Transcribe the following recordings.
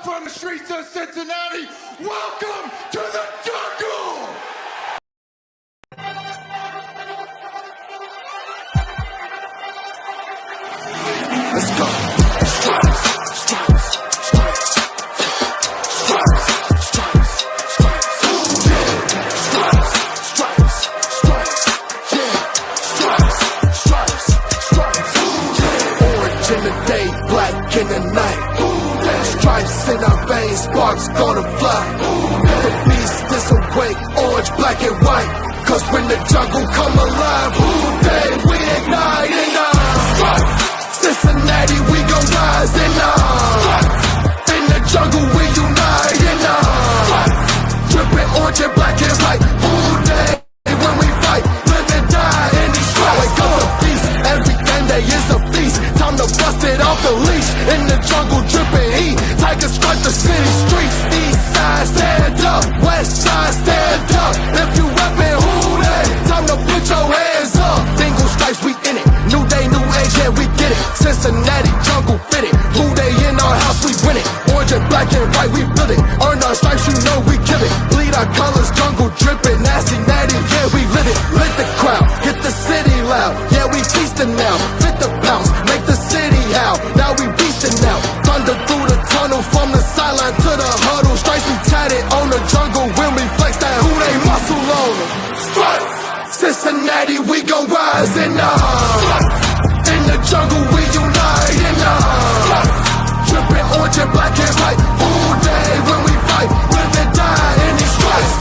From the streets of Cincinnati, welcome to the jungle! Let's go. Stripes, stripes, stripes, stripes, stripes, stripes, yeah. Stripes, stripes, stripes, yeah. Stripes, stripes, stripes, yeah. Orange in the day, black in the night. Stripes in our veins, sparks gonna fly. The beast is awake, orange, black and white. Cause when the jungle come alive, day we ignite in stripes. Cincinnati, we gon' rise in in the jungle, we unite in dripping orange and black and white. Day when we fight, live and die in these stripes. Wake up the beast, every game day is a feast. Time to bust it off the leash. In the jungle, dripping heat. Tigers strike the city streets. East side, stand up. West side, stand up. If you reppin', who they? Time to put your hands up. Bengals stripes, we in it. New day, new age, yeah, we get it. Cincinnati, jungle fitted. Who they in our house, we win it. Orange and black and white, we build it. Earn our stripes, you know we kill it. Bleed our colors, jungle dripping. Nasty, natty, yeah, we lit it. Lit the crowd, get the city loud. Yeah, we feasting now. Fit the bounce, make the city howl. Now we beastin' now. Thunder through the tunnel, from the sideline to the huddle. Stripes we tatted on the jungle when we flex that who they muscle on them. Stripes, Cincinnati, we gon' rise in in the jungle, we unite in dripping orange and black and white. All day when we fight, live and die in these stripes.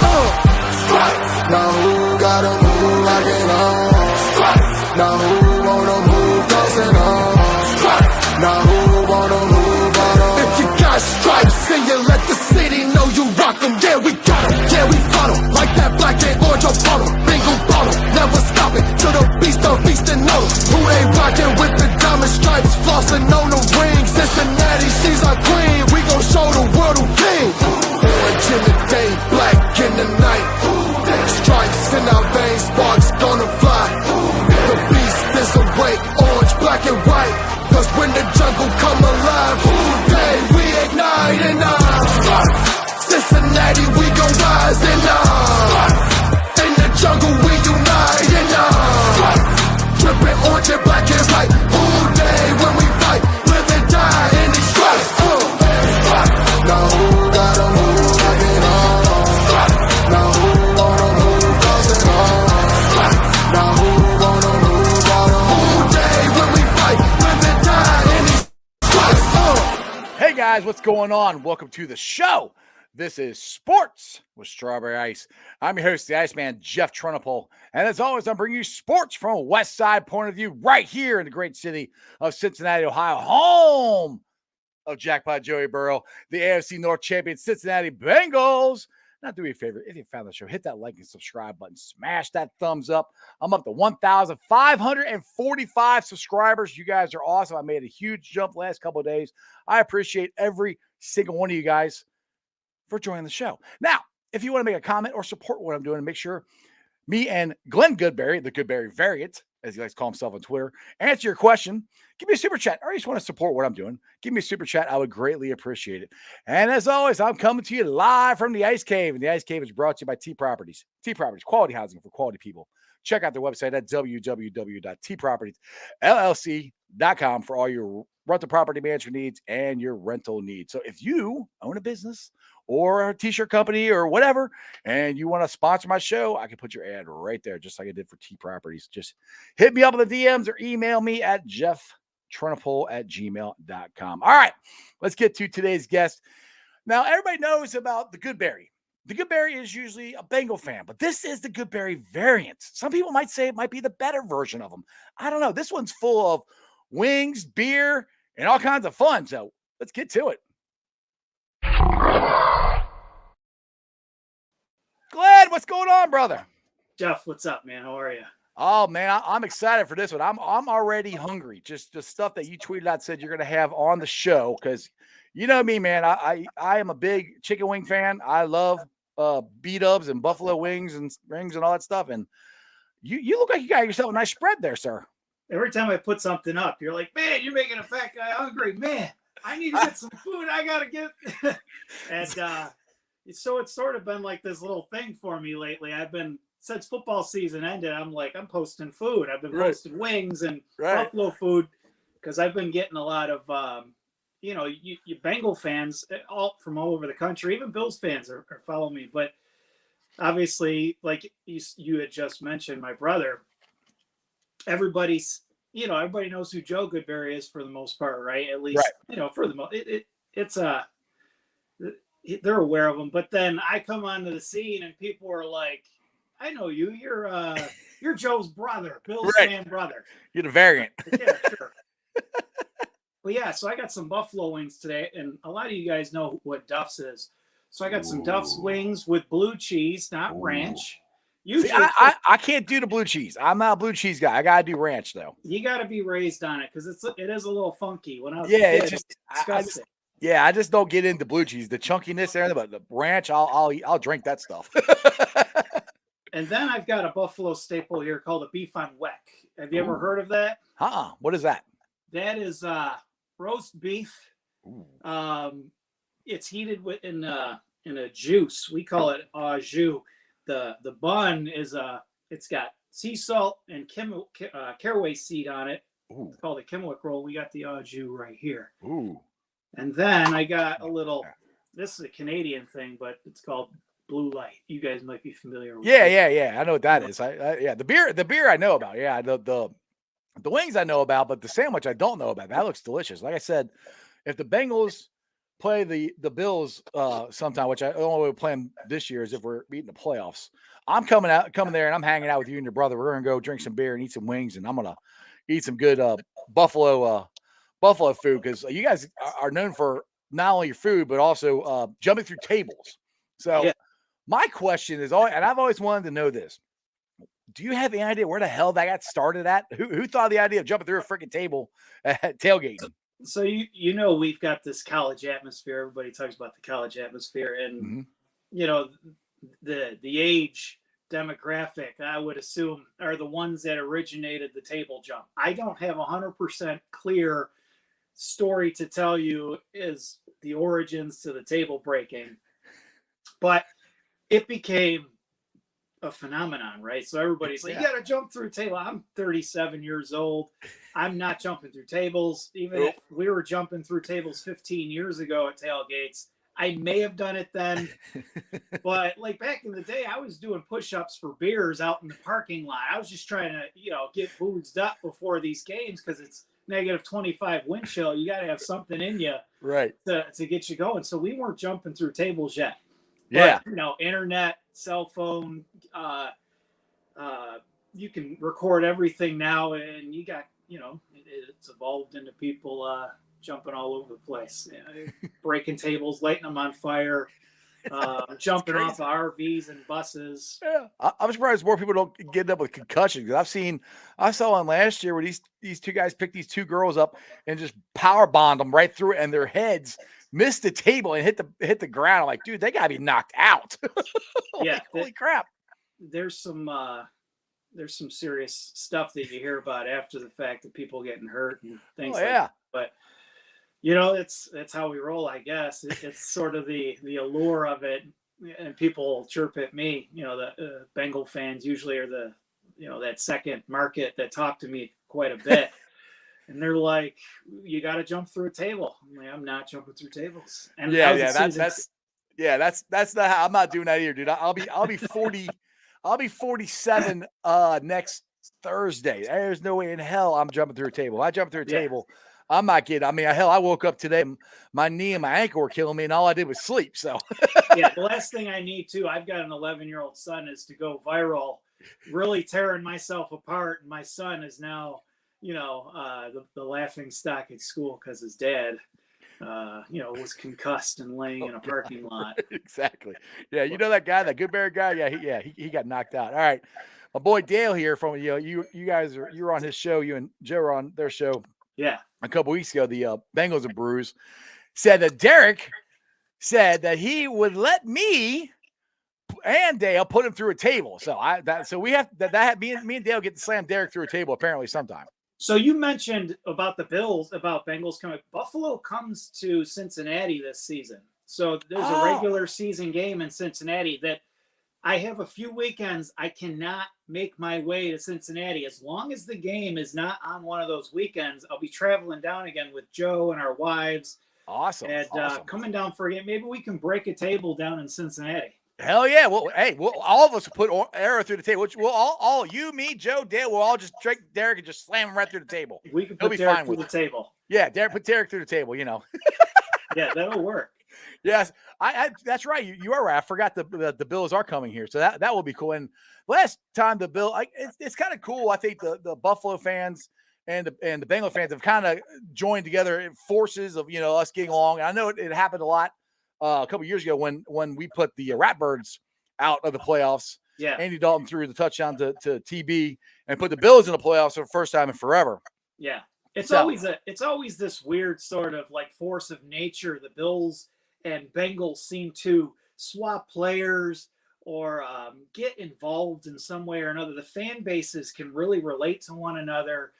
Stripes. Now who gotta move like it on? Stripes. Now who wanna move closing on? Stripes. Now who wanna move on? If you got stripes and you let the city know you rock them, yeah we got them, yeah we fought them. Like that black and orange up on them. Bingo bottle, never stop it till the beast and know who they rockin' with the diamond stripes, flossin' on the ring. Cincinnati, she's our queen. We gon' show the world who king. Orange in the day, black in the night. Stripes in our veins, sparks gonna fly. The beast is awake, orange, black and white. Cause when the jungle come alive, day we ignite in Cincinnati, we gon' rise in the jungle, we unite in dripping orange and black and white. All day when we fight, live and die in these stripes. Now who gotta move like it on? Now who wanna move closing on? Now who wanna move on? All day when we fight, live and die in these stripes. Hey guys, what's going on? Welcome to the show. This is Sports with Strawberry Ice. I'm your host, the Iceman, Jeff Trunapole. And as always, I'm bringing you sports from a West Side point of view right here in the great city of Cincinnati, Ohio, home of Jackpot Joey Burrow, the AFC North champion Cincinnati Bengals. Now, do me a favor, if you found the show, hit that like and subscribe button. Smash that thumbs up. I'm up to 1,545 subscribers. You guys are awesome. I made a huge jump the last couple of days. I appreciate every single one of you guys for joining the show. Now, if you want to make a comment or support what I'm doing, make sure me and Glenn Goodberry, the Goodberry Variant, as he likes to call himself on Twitter, answer your question. Give me a super chat, or you just want to support what I'm doing. Give me a super chat. I would greatly appreciate it. And as always, I'm coming to you live from the Ice Cave. And the Ice Cave is brought to you by T Properties. T Properties, quality housing for quality people. Check out their website at www.tpropertiesllc.com for all your rental property management needs and your rental needs. So if you own a business or a t-shirt company or whatever, and you want to sponsor my show, I can put your ad right there, just like I did for T Properties. Just hit me up in the DMs or email me at jefftrumpole@gmail.com. All right, let's get to today's guest. Now, everybody knows about the Goodberry. The Goodberry is usually a Bengal fan, but this is the Goodberry Variant. Some people might say it might be the better version of them. I don't know. This one's full of wings, beer, and all kinds of fun. So let's get to it. Glenn, what's going on, brother? Jeff, what's up, man? How are you? Oh, man, I'm excited for this one. I'm already hungry. Just the stuff that you tweeted out said you're going to have on the show because you know me, man. I am a big chicken wing fan. I love B-dubs and buffalo wings and rings and all that stuff. And you look like you got yourself a nice spread there, sir. Every time I put something up, you're like, man, you're making a fat guy hungry, man. I need to get some food. I gotta get. And so it's sort of been like this little thing for me lately. I've been since football season ended. I'm posting food. I've been posting wings and buffalo food because I've been getting a lot of you Bengal fans all from all over the country. Even Bills fans are following me. But obviously, like you had just mentioned, my brother. Everybody knows who Joe Goodberry is for the most part, right? At least for the most, they're aware of him. But then I come onto the scene and people are like, "I know you. You're Joe's brother, Bill's fan brother. You're the variant." Yeah, sure. But yeah, so I got some buffalo wings today, and a lot of you guys know what Duff's is. So I got some Duff's wings with blue cheese, not ranch. Usually, see, I can't do the blue cheese. I'm not a blue cheese guy. I gotta do ranch though. You gotta be raised on it because it is a little funky. When I was it's just disgusting. I just don't get into blue cheese. The chunkiness there, but the ranch, I'll drink that stuff. And then I've got a buffalo staple here called a beef on weck. Have you ever heard of that? What is that? That is roast beef. It's heated in a juice. We call it au jus. The bun is it's got sea salt and caraway seed on it. Ooh. It's called a Kimwick roll. We got the au jus right here. Ooh. And then I got a little. This is a Canadian thing, but it's called Blue Light. You guys might be familiar with. Yeah. I know what that is. The beer I know about. Yeah, the wings I know about, but the sandwich I don't know about. That looks delicious. Like I said, if the Bengals play the Bills sometime, which I only way to play them this year is if we're beating the playoffs. I'm coming there and I'm hanging out with you and your brother. We're gonna go drink some beer and eat some wings, and I'm gonna eat some good buffalo food because you guys are known for not only your food but also jumping through tables. So my question is and I've always wanted to know this. Do you have any idea where the hell that got started at? Who thought of the idea of jumping through a freaking table at tailgating? So we've got this college atmosphere. Everybody talks about the college atmosphere, and the age demographic I would assume are the ones that originated the table jump. I don't have 100% clear story to tell you is the origins to the table breaking, but it became a phenomenon, right? So everybody's like, you got to jump through a table. I'm 37 years old. I'm not jumping through tables. Even if we were jumping through tables 15 years ago at tailgates, I may have done it then. But like back in the day, I was doing push-ups for beers out in the parking lot. I was just trying to, get boozed up before these games because it's negative 25 wind chill. You got to have something in you to get you going. So we weren't jumping through tables yet. But, internet, cell phone, you can record everything now, and you got, it's evolved into people jumping all over the place, breaking tables, lighting them on fire, jumping off of RVs and buses. Yeah, I'm surprised more people don't get up with concussions. Because I saw one last year where these two guys picked these two girls up and just power bombed them right through it, and their heads missed the table and hit the ground. I'm like, dude, they gotta be knocked out. Holy crap! There's some serious stuff that you hear about after the fact of people getting hurt and things like that. But it's how we roll, I guess. It's sort of the allure of it, and people chirp at me. The Bengal fans usually are that second market that talk to me quite a bit. And they're like, you got to jump through a table. I'm like, I'm not jumping through tables. And that's not how I'm not doing that either, dude. I'll be 40. I'll be 47 next Thursday. There's no way in hell I'm jumping through a table. If I jump through a table, I'm not kidding. I mean, hell, I woke up today, my knee and my ankle were killing me, and all I did was sleep. So the last thing I need to, I've got an 11-year-old son, is to go viral, really tearing myself apart. And my son is now the laughing stock at school because his dad, was concussed and laying in a parking lot. Exactly. Yeah, that guy, that Goodberry guy. He got knocked out. All right, my boy Dale here from you guys you were on his show. You and Joe were on their show. Yeah, a couple weeks ago. The Bengals and Brews said that Derek said that he would let me and Dale put him through a table. So me and Dale get to slam Derek through a table apparently sometime. So you mentioned about the Bills, about Bengals coming. Buffalo comes to Cincinnati this season. So there's a regular season game in Cincinnati that I have a few weekends I cannot make my way to Cincinnati. As long as the game is not on one of those weekends, I'll be traveling down again with Joe and our wives. Awesome. And coming down for a game. Maybe we can break a table down in Cincinnati. Hell yeah. Well, hey, all of us will put arrow through the table. We'll all you, me, Joe, Dale, we'll all just drink Derek and just slam him right through the table. We can put Derek through the table. Yeah, put Derek through the table, Yeah, that'll work. Yes, I that's right. You are right. I forgot the Bills are coming here, so that will be cool. And last time the Bill, it's kind of cool. I think the Buffalo fans and the Bengal fans have kind of joined together in forces of us getting along. And I know it happened a lot a couple years ago when we put the Ratbirds out of the playoffs. Yeah, Andy Dalton threw the touchdown to TB and put the Bills in the playoffs for the first time in forever. Yeah, it's always this weird sort of like force of nature. The Bills and Bengals seem to swap players or get involved in some way or another. The fan bases can really relate to one another.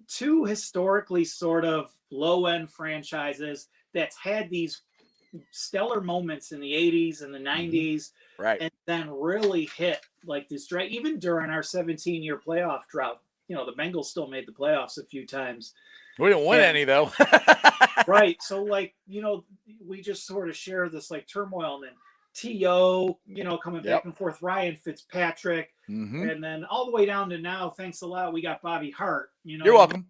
Two historically sort of low-end franchises that's had these stellar moments in the 80s and the 90s, right? And then really hit like this drought. Even during our 17-year playoff drought, the Bengals still made the playoffs a few times. We didn't win any though. Right. So we just sort of share this like turmoil, and then T.O., coming back and forth, Ryan Fitzpatrick, and then all the way down to now, thanks a lot, we got Bobby Hart. You're welcome.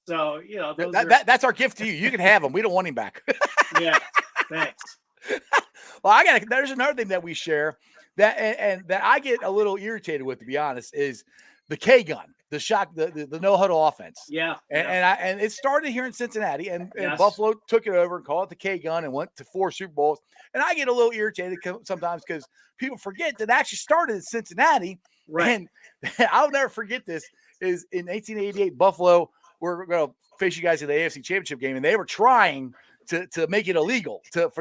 So, that's our gift to you. You can have him. We don't want him back. Yeah. Thanks. Well, there's another thing that we share that I get a little irritated with, to be honest, is the K gun, the shot, the no huddle offense. Yeah. And it started here in Cincinnati, and Buffalo took it over and called it the K gun and went to 4 Super Bowls. And I get a little irritated sometimes because people forget that it actually started in Cincinnati. Right. And I'll never forget this. Is in 1888, Buffalo, we're going to face you guys in the AFC Championship game, and they were trying to make it illegal to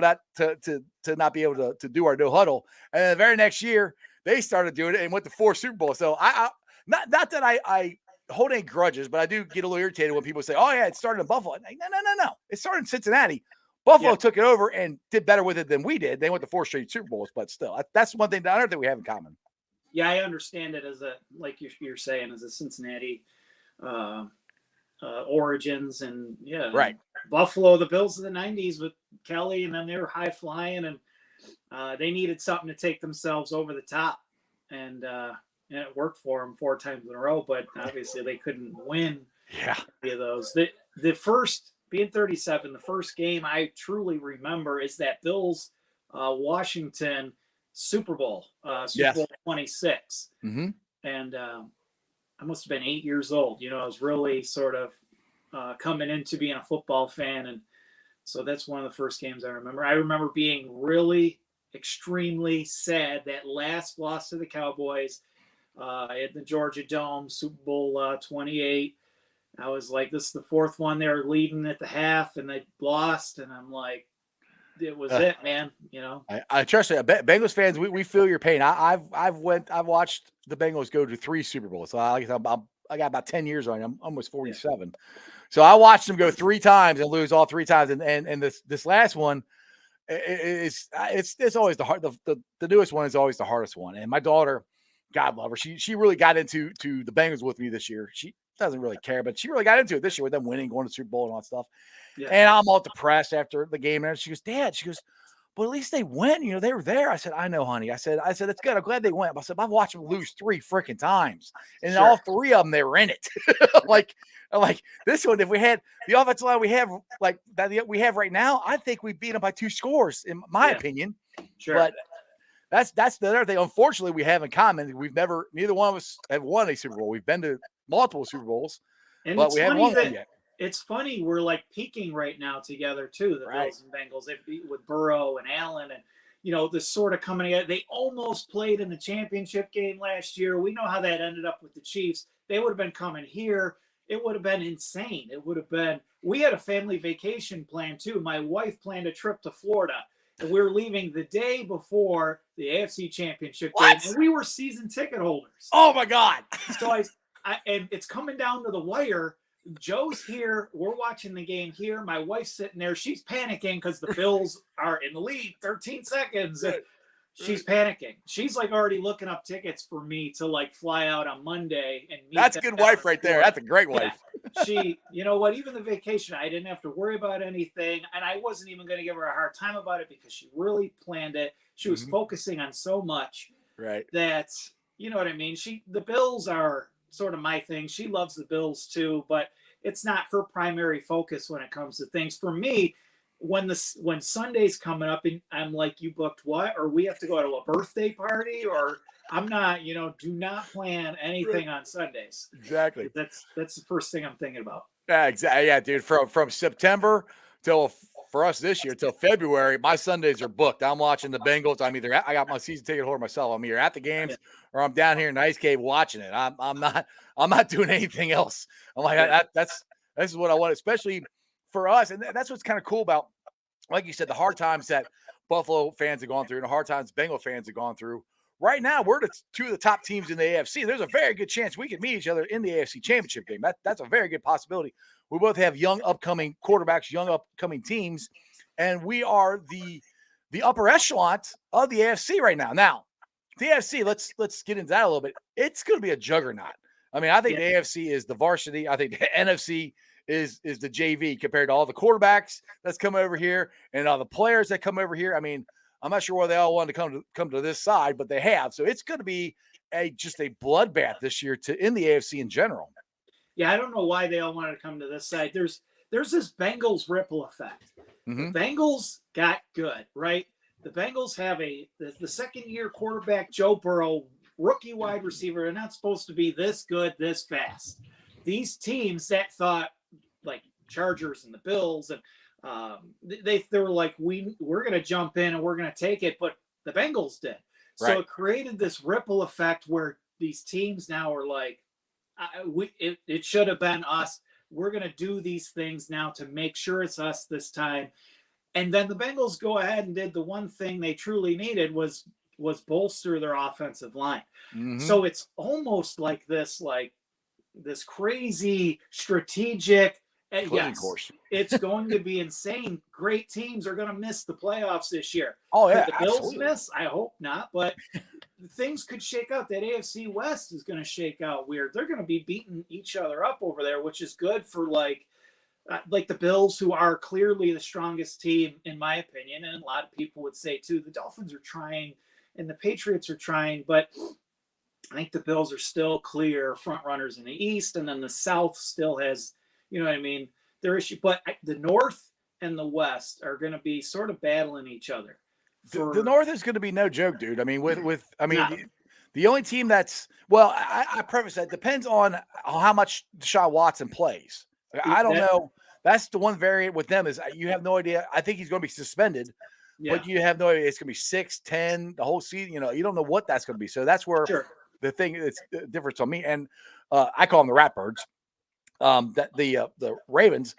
not be able to do our no huddle. And then the very next year, they started doing it and went to 4 Super Bowls. So I not that I hold any grudges, but I do get a little irritated when people say, "Oh yeah, it started in Buffalo." I'm like, no. It started in Cincinnati. Buffalo took it over and did better with it than we did. They went to 4 straight Super Bowls, but still, that's one thing that I don't think we have in common. Yeah, I understand it as like you're saying, as a Cincinnati origins, and right. Buffalo, the Bills of the 90s with Kelly, and then they were high flying, and they needed something to take themselves over the top, and it worked for them 4 times in a row, but obviously they couldn't win any of those. The first, being 37, the first game I truly remember is that Bills Washington Super Bowl, Super Bowl 26. Mm-hmm. And I must have been 8 years old. I was really sort of coming into being a football fan. And so that's one of the first games I remember. I remember being really extremely sad that last loss to the Cowboys at the Georgia Dome, Super Bowl 28. I was like, this is the 4th one. They were leading at the half, and they lost. And I'm like, it was it, man. I trust you. Bengals fans, we feel your pain. I've watched the Bengals go to 3 Super Bowls. So I got about 10 years on. I'm almost 47. Yeah. So I watched them go 3 times and lose all 3 times. And this last one, it's always the hard. The newest one is always the hardest one. And my daughter, God love her, she really got into the Bengals with me this year. She doesn't really care, but she really got into it this year with them winning, going to the Super Bowl and all that stuff. Yeah. And I'm all depressed after the game. And she goes, Dad, but at least they went. They were there. I said, I know, honey. I said, it's good. I'm glad they went. I said, I've watched them lose 3 freaking times. And all 3 of them, they were in it. like this one, if we had the offensive line we have like that we have right now, I think we beat them by 2 scores, in my opinion. Sure. But that's the other thing. Unfortunately, we have in common. Neither one of us have won a Super Bowl. We've been to multiple Super Bowls, but we haven't won one yet. It's funny, we're like peaking right now together too, the Bills and Bengals, with Burrow and Allen, and this sort of coming together. They almost played in the championship game last year. We know how that ended up with the Chiefs. They would have been coming here. It would have been insane. We had a family vacation plan too. My wife planned a trip to Florida, and we were leaving the day before the AFC Championship game, and we were season ticket holders. Oh my God! So and it's coming down to the wire. Joe's here. We're watching the game here. My wife's sitting there. She's panicking because the Bills are in the lead, 13 seconds. And she's panicking. She's like already looking up tickets for me to like fly out on Monday and meet. That's a good wife right there. That's a great wife. Yeah. She, you know what? Even the vacation, I didn't have to worry about anything, and I wasn't even going to give her a hard time about it because she really planned it. She was focusing on so much, right? That, you know what I mean. The Bills are sort of my thing. She loves the Bills too, but it's not her primary focus when it comes to things. For me, when Sunday's coming up and I'm like, you booked what? Or we have to go to a birthday party, or I'm not, do not plan anything on Sundays. Exactly. That's the first thing I'm thinking about. Yeah, exactly. Yeah, dude. From September till for us this year till February, my Sundays are booked. I'm watching the Bengals. I got my season ticket holder myself. I'm either at the games or I'm down here in the Ice Cave watching it. I'm not doing anything else. I'm like, this is what I want, especially for us. And that's what's kind of cool about, like you said, the hard times that Buffalo fans have gone through and the hard times Bengal fans have gone through. Right now, we're two of the top teams in the AFC. There's a very good chance we could meet each other in the AFC Championship game. That's a very good possibility. We both have young, upcoming quarterbacks, young, upcoming teams, and we are the upper echelon of the AFC right now. Now, the AFC, let's get into that a little bit. It's going to be a juggernaut. I mean, I think the AFC is the varsity. I think the NFC is the JV compared to all the quarterbacks that's come over here and all the players that come over here. I mean, I'm not sure why they all wanted to come to this side, but they have. So it's going to be just a bloodbath this year in the AFC in general. Yeah, I don't know why they all wanted to come to this side. There's this Bengals ripple effect. The Bengals got good, right? The Bengals have the second-year quarterback, Joe Burrow, rookie wide receiver. They're not supposed to be this good, this fast. These teams that thought, like Chargers and the Bills, and they were like, we're going to jump in and we're going to take it, but the Bengals did. So it created this ripple effect where these teams now are like, it should have been us. We're going to do these things now to make sure it's us this time. And then the Bengals go ahead and did the one thing they truly needed was bolster their offensive line. So it's almost like this crazy strategic. And yes, course. It's going to be insane. Great teams are going to miss the playoffs this year. Oh, yeah. Could the Bills miss? I hope not. But things could shake out. That AFC West is going to shake out weird. They're going to be beating each other up over there, which is good for like the Bills, who are clearly the strongest team, in my opinion. And a lot of people would say, too, the Dolphins are trying and the Patriots are trying. But I think the Bills are still clear front runners in the East. And then the South still has, you know what I mean, their issue. But the North and the West are going to be sort of battling each other. The North is going to be no joke, dude. I mean, the only team that's I preface that depends on how much Deshaun Watson plays. I don't know. That's the one variant with them is you have no idea. I think he's going to be suspended, but you have no idea. It's going to be 6, 10, the whole season. You don't know what that's going to be. So that's where the thing that's the difference on me. And I call them the Ratbirds. That the Ravens,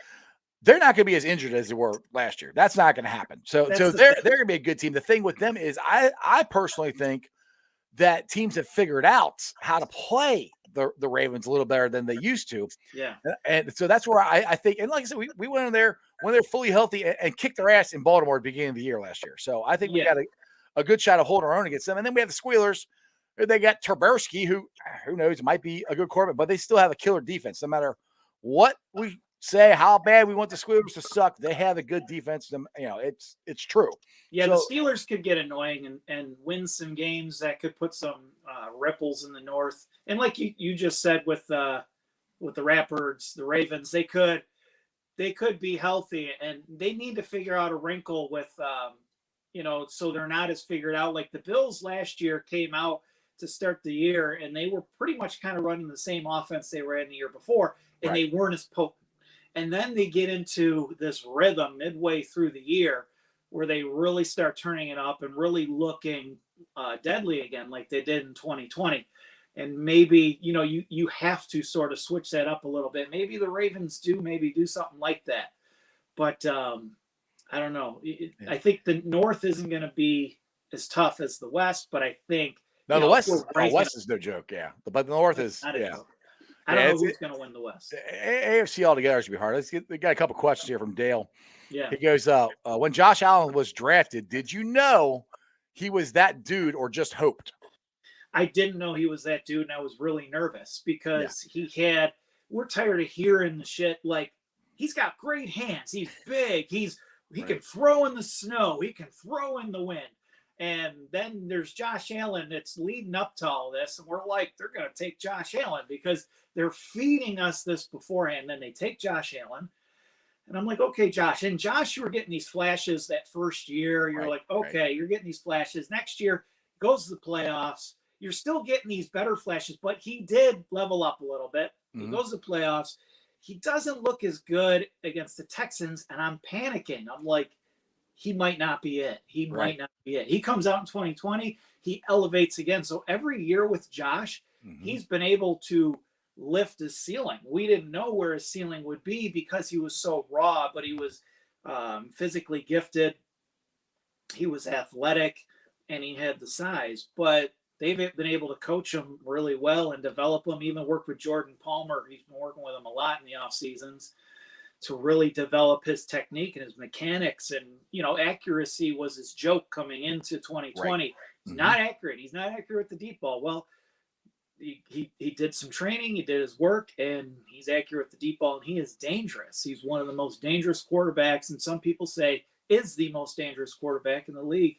they're not going to be as injured as they were last year. That's not going to happen. So they're going to be a good team. The thing with them is I personally think that teams have figured out how to play the Ravens a little better than they used to. Yeah. And so that's where I think, and like I said, we went in there when they're fully healthy and kicked their ass in Baltimore at the beginning of the year last year. So I think we got a good shot of holding our own against them. And then we have the Squealers. They got Trubisky, who knows, might be a good quarterback, but they still have a killer defense. No matter what we say, how bad we want the Squealers to suck, they have a good defense. It's true. Yeah, so, the Steelers could get annoying and win some games that could put some ripples in the North. And like you just said with the Ratbirds, the Ravens, they could be healthy, and they need to figure out a wrinkle with so they're not as figured out. Like the Bills last year came out to start the year, and they were pretty much kind of running the same offense they ran the year before, and they weren't as potent. And then they get into this rhythm midway through the year where they really start turning it up and really looking deadly again, like they did in 2020. And maybe, you have to sort of switch that up a little bit. Maybe the Ravens do something like that. But I don't know. I think the North isn't going to be as tough as the West, but I think the West is no joke. Yeah, but the North is I don't know who's going to win the West. AFC altogether should be hard. We got a couple questions here from Dale. Yeah. He goes, when Josh Allen was drafted, did you know he was that dude or just hoped? I didn't know he was that dude, and I was really nervous because we're tired of hearing the shit like, he's got great hands, he's big, he can throw in the snow, he can throw in the wind. And then there's Josh Allen that's leading up to all this, and we're like, they're going to take Josh Allen because they're feeding us this beforehand. Then they take Josh Allen, and I'm like, okay, Josh. And Josh, you were getting these flashes that first year. You're like, okay, you're getting these flashes. Next year, goes to the playoffs. You're still getting these better flashes, but he did level up a little bit. He goes to the playoffs. He doesn't look as good against the Texans, and I'm panicking. I'm like, he might not be it. He might not be it. He comes out in 2020. He elevates again. So every year with Josh, he's been able to lift his ceiling. We didn't know where his ceiling would be because he was so raw, but he was physically gifted. He was athletic, and he had the size. But they've been able to coach him really well and develop him. Even worked with Jordan Palmer. He's been working with him a lot in the off seasons to really develop his technique and his mechanics. And, accuracy was his joke coming into 2020. He's not accurate. He's not accurate with the deep ball. Well, he did some training, he did his work, and he's accurate with the deep ball, and he is dangerous. He's one of the most dangerous quarterbacks, and some people say is the most dangerous quarterback in the league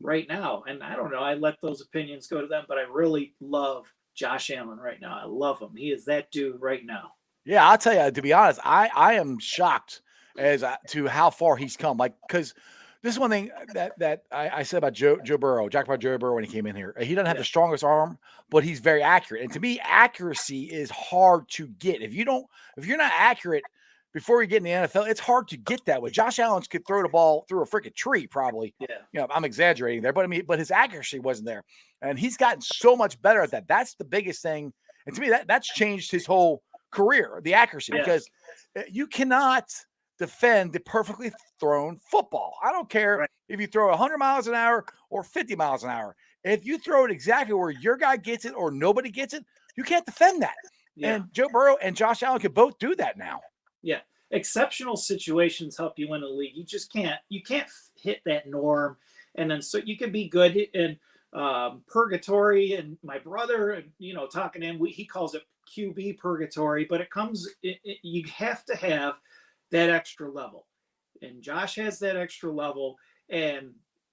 right now. And I don't know, I let those opinions go to them, but I really love Josh Allen right now. I love him. He is that dude right now. Yeah, I'll tell you, to be honest, I am shocked as to how far he's come. Like, because this is one thing that I said about Joe Burrow, Jack about Joe Burrow when he came in here. He doesn't have the strongest arm, but he's very accurate. And to me, accuracy is hard to get. If you're not accurate before you get in the NFL, it's hard to get that way. Josh Allen could throw the ball through a freaking tree, probably. Yeah. I'm exaggerating there, but his accuracy wasn't there. And he's gotten so much better at that. That's the biggest thing. And to me, that's changed his whole career, the accuracy, because you cannot defend the perfectly thrown football. I don't care if you throw 100 miles an hour or 50 miles an hour. If you throw it exactly where your guy gets it or nobody gets it, you can't defend that. Yeah. And Joe Burrow and Josh Allen can both do that now. Yeah. Exceptional situations help you win a league. You just can't hit that norm. And then so you can be good in purgatory. And my brother, talking to him, he calls it QB purgatory, but you have to have that extra level. And Josh has that extra level, and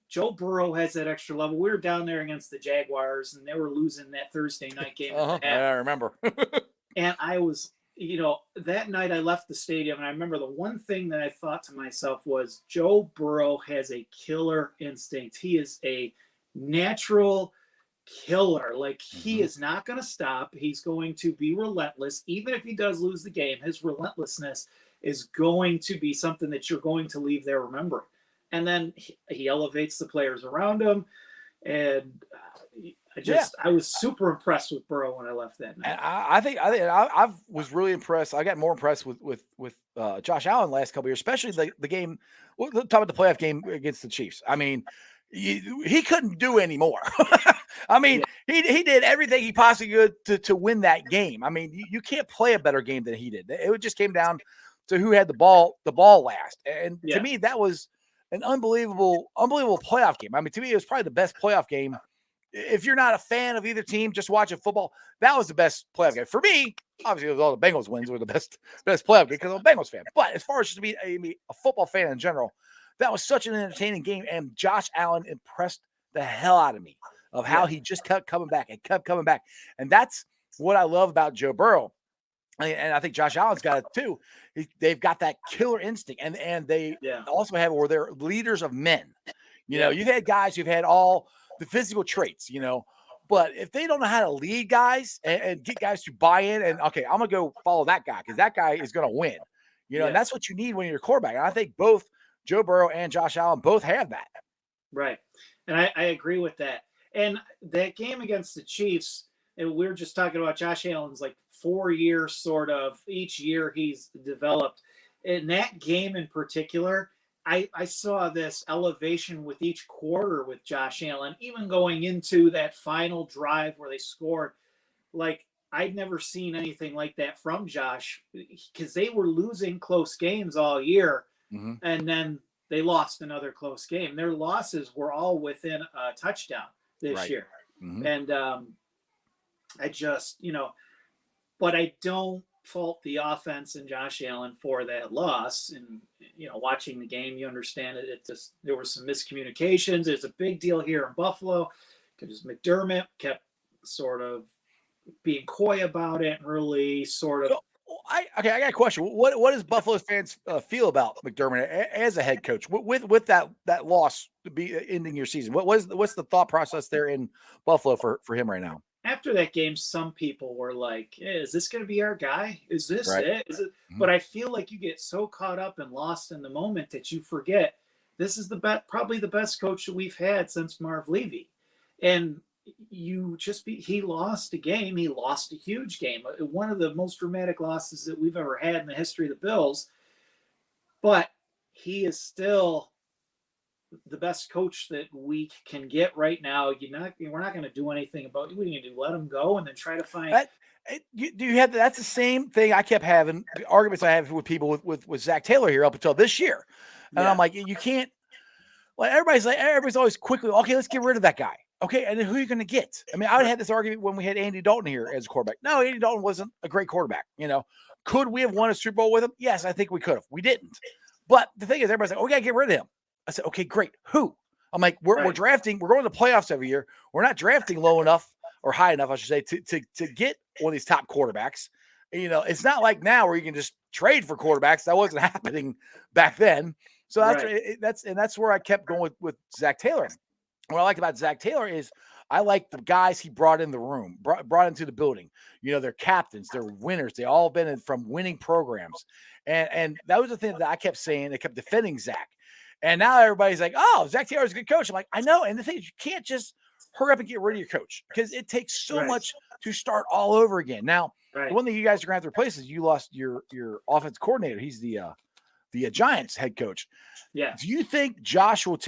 Joe Burrow has that extra level. We were down there against the Jaguars, and they were losing that Thursday night game. I remember. And I was, that night I left the stadium, and I remember the one thing that I thought to myself was, Joe Burrow has a killer instinct. He is a natural killer. Like, he is not going to stop. He's going to be relentless. Even if he does lose the game, his relentlessness is going to be something that you're going to leave there remembering. And then he elevates the players around him. And I was super impressed with Burrow when I left that night. I was really impressed. I got more impressed with Josh Allen last couple of years, especially the game. We'll talk about the playoff game against the Chiefs. I mean, he couldn't do any more. I mean, he did everything he possibly could to win that game. I mean, you can't play a better game than he did. It just came down to who had the ball last. And to me, that was an unbelievable playoff game. I mean, to me, it was probably the best playoff game. If you're not a fan of either team, just watching football, that was the best playoff game. For me, obviously, it was all the Bengals wins were the best playoff game because I'm a Bengals fan. But as far as just to be a football fan in general, that was such an entertaining game. And Josh Allen impressed the hell out of me of how he just kept coming back and kept coming back. And that's what I love about Joe Burrow. And I think Josh Allen's got it too. They've got that killer instinct, and they also have where they're leaders of men. You've had guys who've had all the physical traits, but if they don't know how to lead guys and get guys to buy in, and okay, I'm gonna go follow that guy because that guy is gonna win. And that's what you need when you're a quarterback. And I think both Joe Burrow and Josh Allen both have that. Right, and I agree with that. And that game against the Chiefs, and we were just talking about Josh Allen's like 4 years sort of, each year he's developed. In that game in particular, I saw this elevation with each quarter with Josh Allen, even going into that final drive where they scored. Like, I'd never seen anything like that from Josh, because they were losing close games all year, and then they lost another close game. Their losses were all within a touchdown this year. And I just, but I don't fault the offense and Josh Allen for that loss. And, watching the game, you understand it. There were some miscommunications. It's a big deal here in Buffalo because McDermott kept sort of being coy about it and really sort of. So, I got a question. What does Buffalo's fans feel about McDermott as a head coach with that loss to be ending your season? What's the thought process there in Buffalo for him right now? After that game, some people were like, hey, is this going to be our guy? Is this it? Is it? But I feel like you get so caught up and lost in the moment that you forget this is probably the best coach that we've had since Marv Levy. And he lost a game. He lost a huge game. One of the most dramatic losses that we've ever had in the history of the Bills. But he is still the best coach that we can get right now. We're not going to do anything about it. What are you going to do? Let him go and then try to find. That's the same thing I kept having, the arguments I have with people with Zach Taylor here up until this year. And I'm like, you can't, well, everybody's always quickly, okay, let's get rid of that guy. Okay, and then who are you going to get? I mean, I would have had this argument when we had Andy Dalton here as a quarterback. No, Andy Dalton wasn't a great quarterback. Could we have won a Super Bowl with him? Yes, I think we could have. We didn't. But the thing is, everybody's like, we got to get rid of him. I said, okay, great. Who? I'm like, we're drafting. We're going to the playoffs every year. We're not drafting low enough or high enough, I should say, to get one of these top quarterbacks. It's not like now where you can just trade for quarterbacks. That wasn't happening back then. So that's where I kept going with Zach Taylor. What I like about Zach Taylor is I like the guys he brought in the room, brought into the building. They're captains, they're winners. They all been from winning programs. And that was the thing that I kept saying. They kept defending Zach. And now everybody's like, oh, Zach Taylor's a good coach. I'm like, I know. And the thing is, you can't just hurry up and get rid of your coach because it takes so much to start all over again. Now, the one thing you guys are going to have to replace is you lost your offense coordinator. He's the Giants head coach. Yeah. Do you think Josh will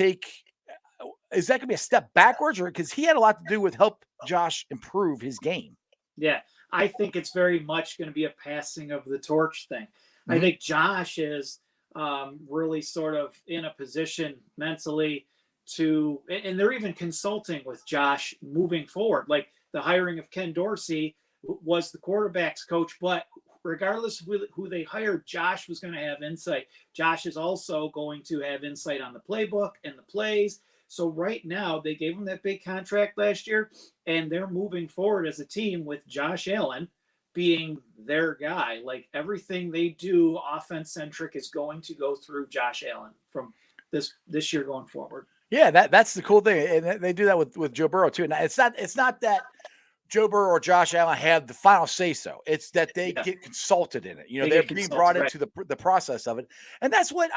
is that going to be a step backwards, or because he had a lot to do with help Josh improve his game? Yeah, I think it's very much going to be a passing of the torch thing. I think Josh is really sort of in a position mentally and they're even consulting with Josh moving forward. Like the hiring of Ken Dorsey was the quarterback's coach, but regardless of who they hired, Josh was going to have insight. Josh is also going to have insight on the playbook and the plays. So right now, they gave him that big contract last year, and they're moving forward as a team with Josh Allen being their guy. Like everything they do offense-centric is going to go through Josh Allen from this year going forward. Yeah, that's the cool thing. And they do that with Joe Burrow too. And it's not that Joe Burrow or Josh Allen have the final say so. It's that they get consulted in it. They're being brought into the process of it. And that's what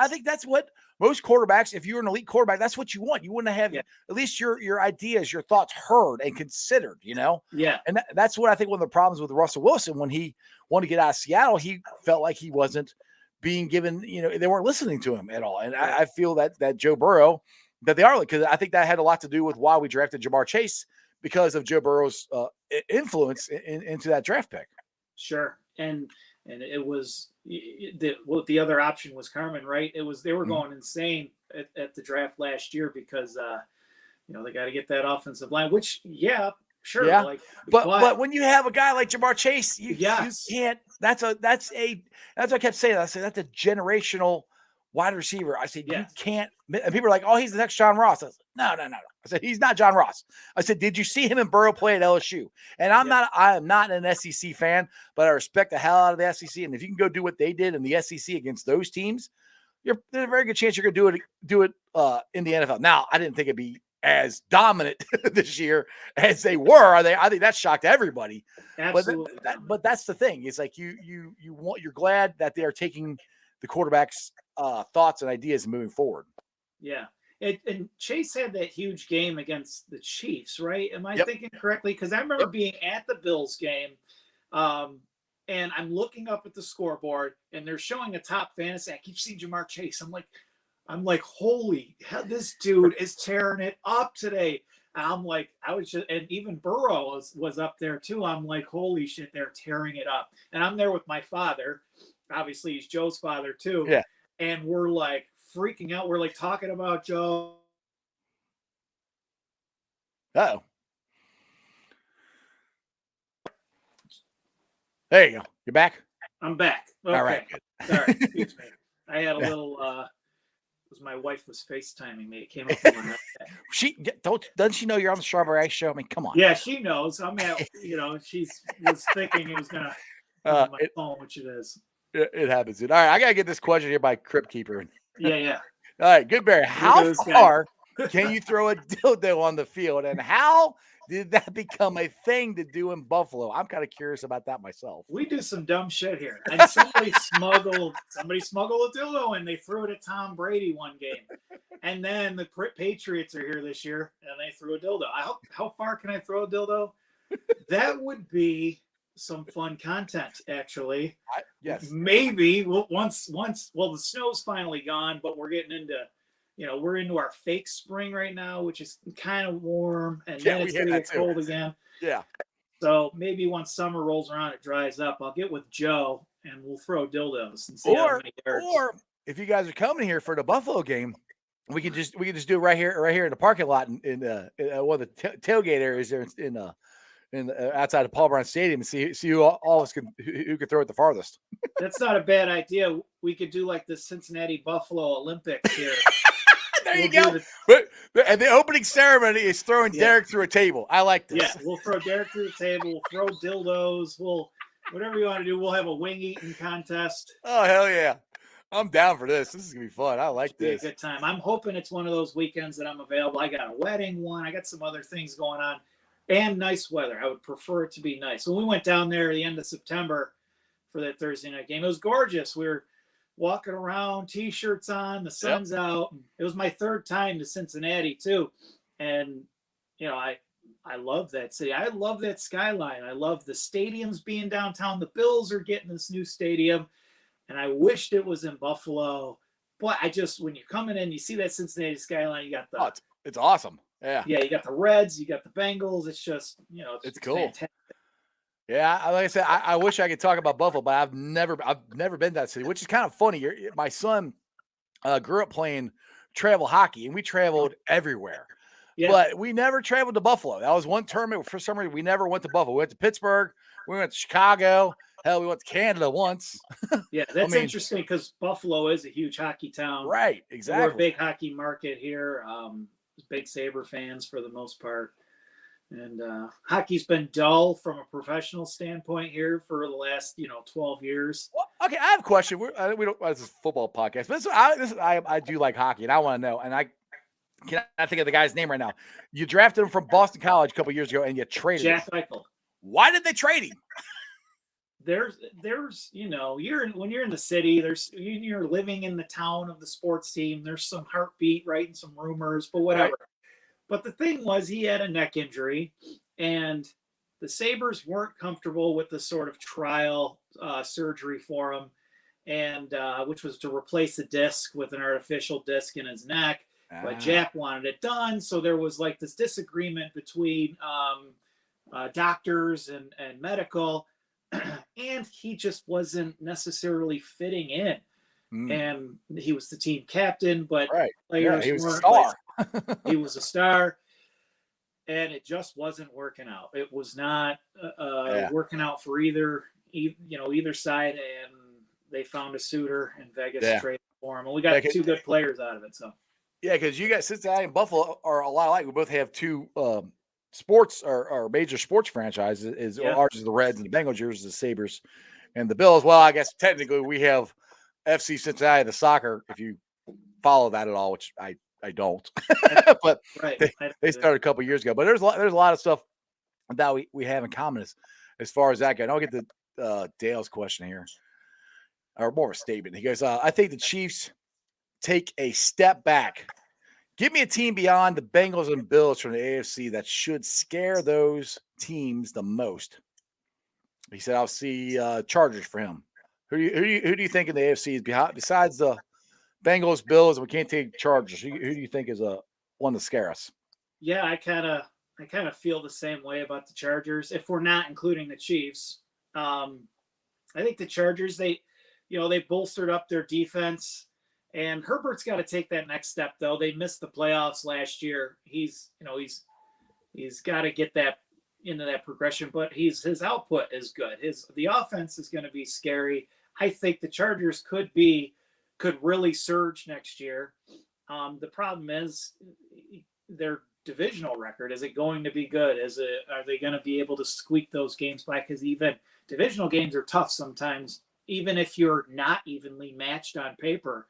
most quarterbacks, if you're an elite quarterback, that's what you want. You want to have at least your ideas, your thoughts heard and considered, Yeah. And that's what I think one of the problems with Russell Wilson when he wanted to get out of Seattle, he felt like he wasn't being given, they weren't listening to him at all. And I feel that Joe Burrow, that they are, because I think that had a lot to do with why we drafted Jamar Chase, because of Joe Burrow's influence into that draft pick. Sure. And it was the other option was Carmen, right? They were going insane at the draft last year because they got to get that offensive line, which sure. Yeah. But when you have a guy like Jamar Chase, you can't. That's what I kept saying. I said that's a generational wide receiver. I said you can't. And people are like, oh, he's the next John Ross. I said, no. I said he's not John Ross. I said, did you see him and Burrow play at LSU? And I am not an SEC fan, but I respect the hell out of the SEC. And if you can go do what they did in the SEC against those teams, there's a very good chance you're going to do it in the NFL. Now, I didn't think it'd be as dominant this year as they were. I think that shocked everybody. Absolutely. But that's the thing. It's like you're glad that they are taking the quarterback's thoughts and ideas and moving forward. Yeah. And Chase had that huge game against the Chiefs, right? Am I thinking correctly? Because I remember being at the Bills game, and I'm looking up at the scoreboard, and they're showing a top fantasy. I keep seeing Jamar Chase. I'm like, holy hell, this dude is tearing it up today. I'm like, I was just, and even Burrow was up there too. I'm like, holy shit, they're tearing it up. And I'm there with my father. Obviously, he's Joe's father too. Yeah. And we're like freaking out. We're like talking about Joe. Uh-oh. There you go. You're back? I'm back. Okay. All right. Good. Sorry. Excuse me. I had a little, my wife was FaceTiming me. It came up on my Doesn't she know you're on the Strawberry Ice Show? I mean, come on. Yeah, she knows. I'm at, she was thinking it was going to on my phone, which it is. It happens. All right. I got to get this question here by Crypt Keeper. Yeah. All right, Goodberry. How far can you throw a dildo on the field, and how did that become a thing to do in Buffalo? I'm kind of curious about that myself. We do some dumb shit here, and somebody smuggled a dildo, and they threw it at Tom Brady one game, and then the Patriots are here this year, and they threw a dildo. How far can I throw a dildo? That would be some fun content, actually. Yes. Maybe once. Well, the snow's finally gone, but we're getting into. We're into our fake spring right now, which is kind of warm, and then it's going to get cold again. Yeah. So maybe once summer rolls around, it dries up. I'll get with Joe, and we'll throw dildos and see how many yards. Or if you guys are coming here for the Buffalo game, we could just do it right here in the parking lot in one of the tailgate areas there in outside of Paul Brown Stadium, and see who all of us who could throw it the farthest. That's not a bad idea. We could do like the Cincinnati Buffalo Olympics here. There you go. And the opening ceremony is throwing Derek through a table. I like this. Yeah, we'll throw Derek through the table. We'll throw dildos. Whatever you want to do. We'll have a wing eating contest. Oh, hell yeah. I'm down for this. This is going to be fun. I like this. Be a good time. I'm hoping it's one of those weekends that I'm available. I got a wedding one. I got some other things going on. And nice weather. I would prefer it to be nice. When we went down there at the end of September for that Thursday night game, it was gorgeous. We were walking around, T-shirts on, the sun's out. It was my third time to Cincinnati too, and I love that city. I love that skyline. I love the stadiums being downtown. The Bills are getting this new stadium, and I wished it was in Buffalo. But when you're coming in, you see that Cincinnati skyline. You got the it's awesome. Yeah, you got the Reds, you got the Bengals. It's just it's cool. Fantastic. Yeah, like I said, I wish I could talk about Buffalo, but I've never been to that city, which is kind of funny. My son grew up playing travel hockey, and we traveled everywhere. Yeah. But we never traveled to Buffalo. That was one tournament. For some reason, we never went to Buffalo. We went to Pittsburgh. We went to Chicago. Hell, we went to Canada once. Yeah, that's interesting because Buffalo is a huge hockey town. Right, exactly. We're a big hockey market here. Big Sabre fans for the most part. And hockey's been dull from a professional standpoint here for the last, 12 years. Well, okay, I have a question. We don't. This is a football podcast, but I do like hockey, and I want to know. And I can't think of the guy's name right now. You drafted him from Boston College a couple years ago, and you traded Jack Eichel. Why did they trade him? There's when you're in the city, you're living in the town of the sports team. There's some heartbeat, right, and some rumors, but whatever. Right. But the thing was, he had a neck injury, and the Sabres weren't comfortable with the sort of trial surgery for him, and which was to replace a disc with an artificial disc in his neck. But Jack wanted it done, so there was like this disagreement between doctors and medical, and he just wasn't necessarily fitting in. And he was the team captain, but players he was weren't. A star. He was a star, and it just wasn't working out. It was not working out for either side, and they found a suitor in Vegas traded for him, and we got two good players out of it. So because you guys, Cincinnati and Buffalo are a lot alike. We both have two sports or major sports franchises. Ours is the Reds and the Bengals. Yours is the Sabres and the Bills. Well, I guess technically we have FC Cincinnati, the soccer, if you follow that at all, which I don't. But they started a couple years ago. But there's a lot of stuff that we have in common as far as that goes. I'll get to Dale's question here, or more a statement. He goes, I think the Chiefs take a step back. Give me a team beyond the Bengals and Bills from the AFC that should scare those teams the most. He said, I'll see Chargers for him. Who do you think in the AFC is behind, besides the Bengals, Bills? We can't take Chargers. Who do you think is one to scare us? Yeah, I kind of feel the same way about the Chargers. If we're not including the Chiefs, I think the Chargers, they bolstered up their defense, and Herbert's got to take that next step. Though they missed the playoffs last year, he's got to get that into that progression. But his output is good. The offense is going to be scary. I think the Chargers could really surge next year. The problem is their divisional record. Is it going to be good? Are they going to be able to squeak those games by? Because even divisional games are tough sometimes, even if you're not evenly matched on paper.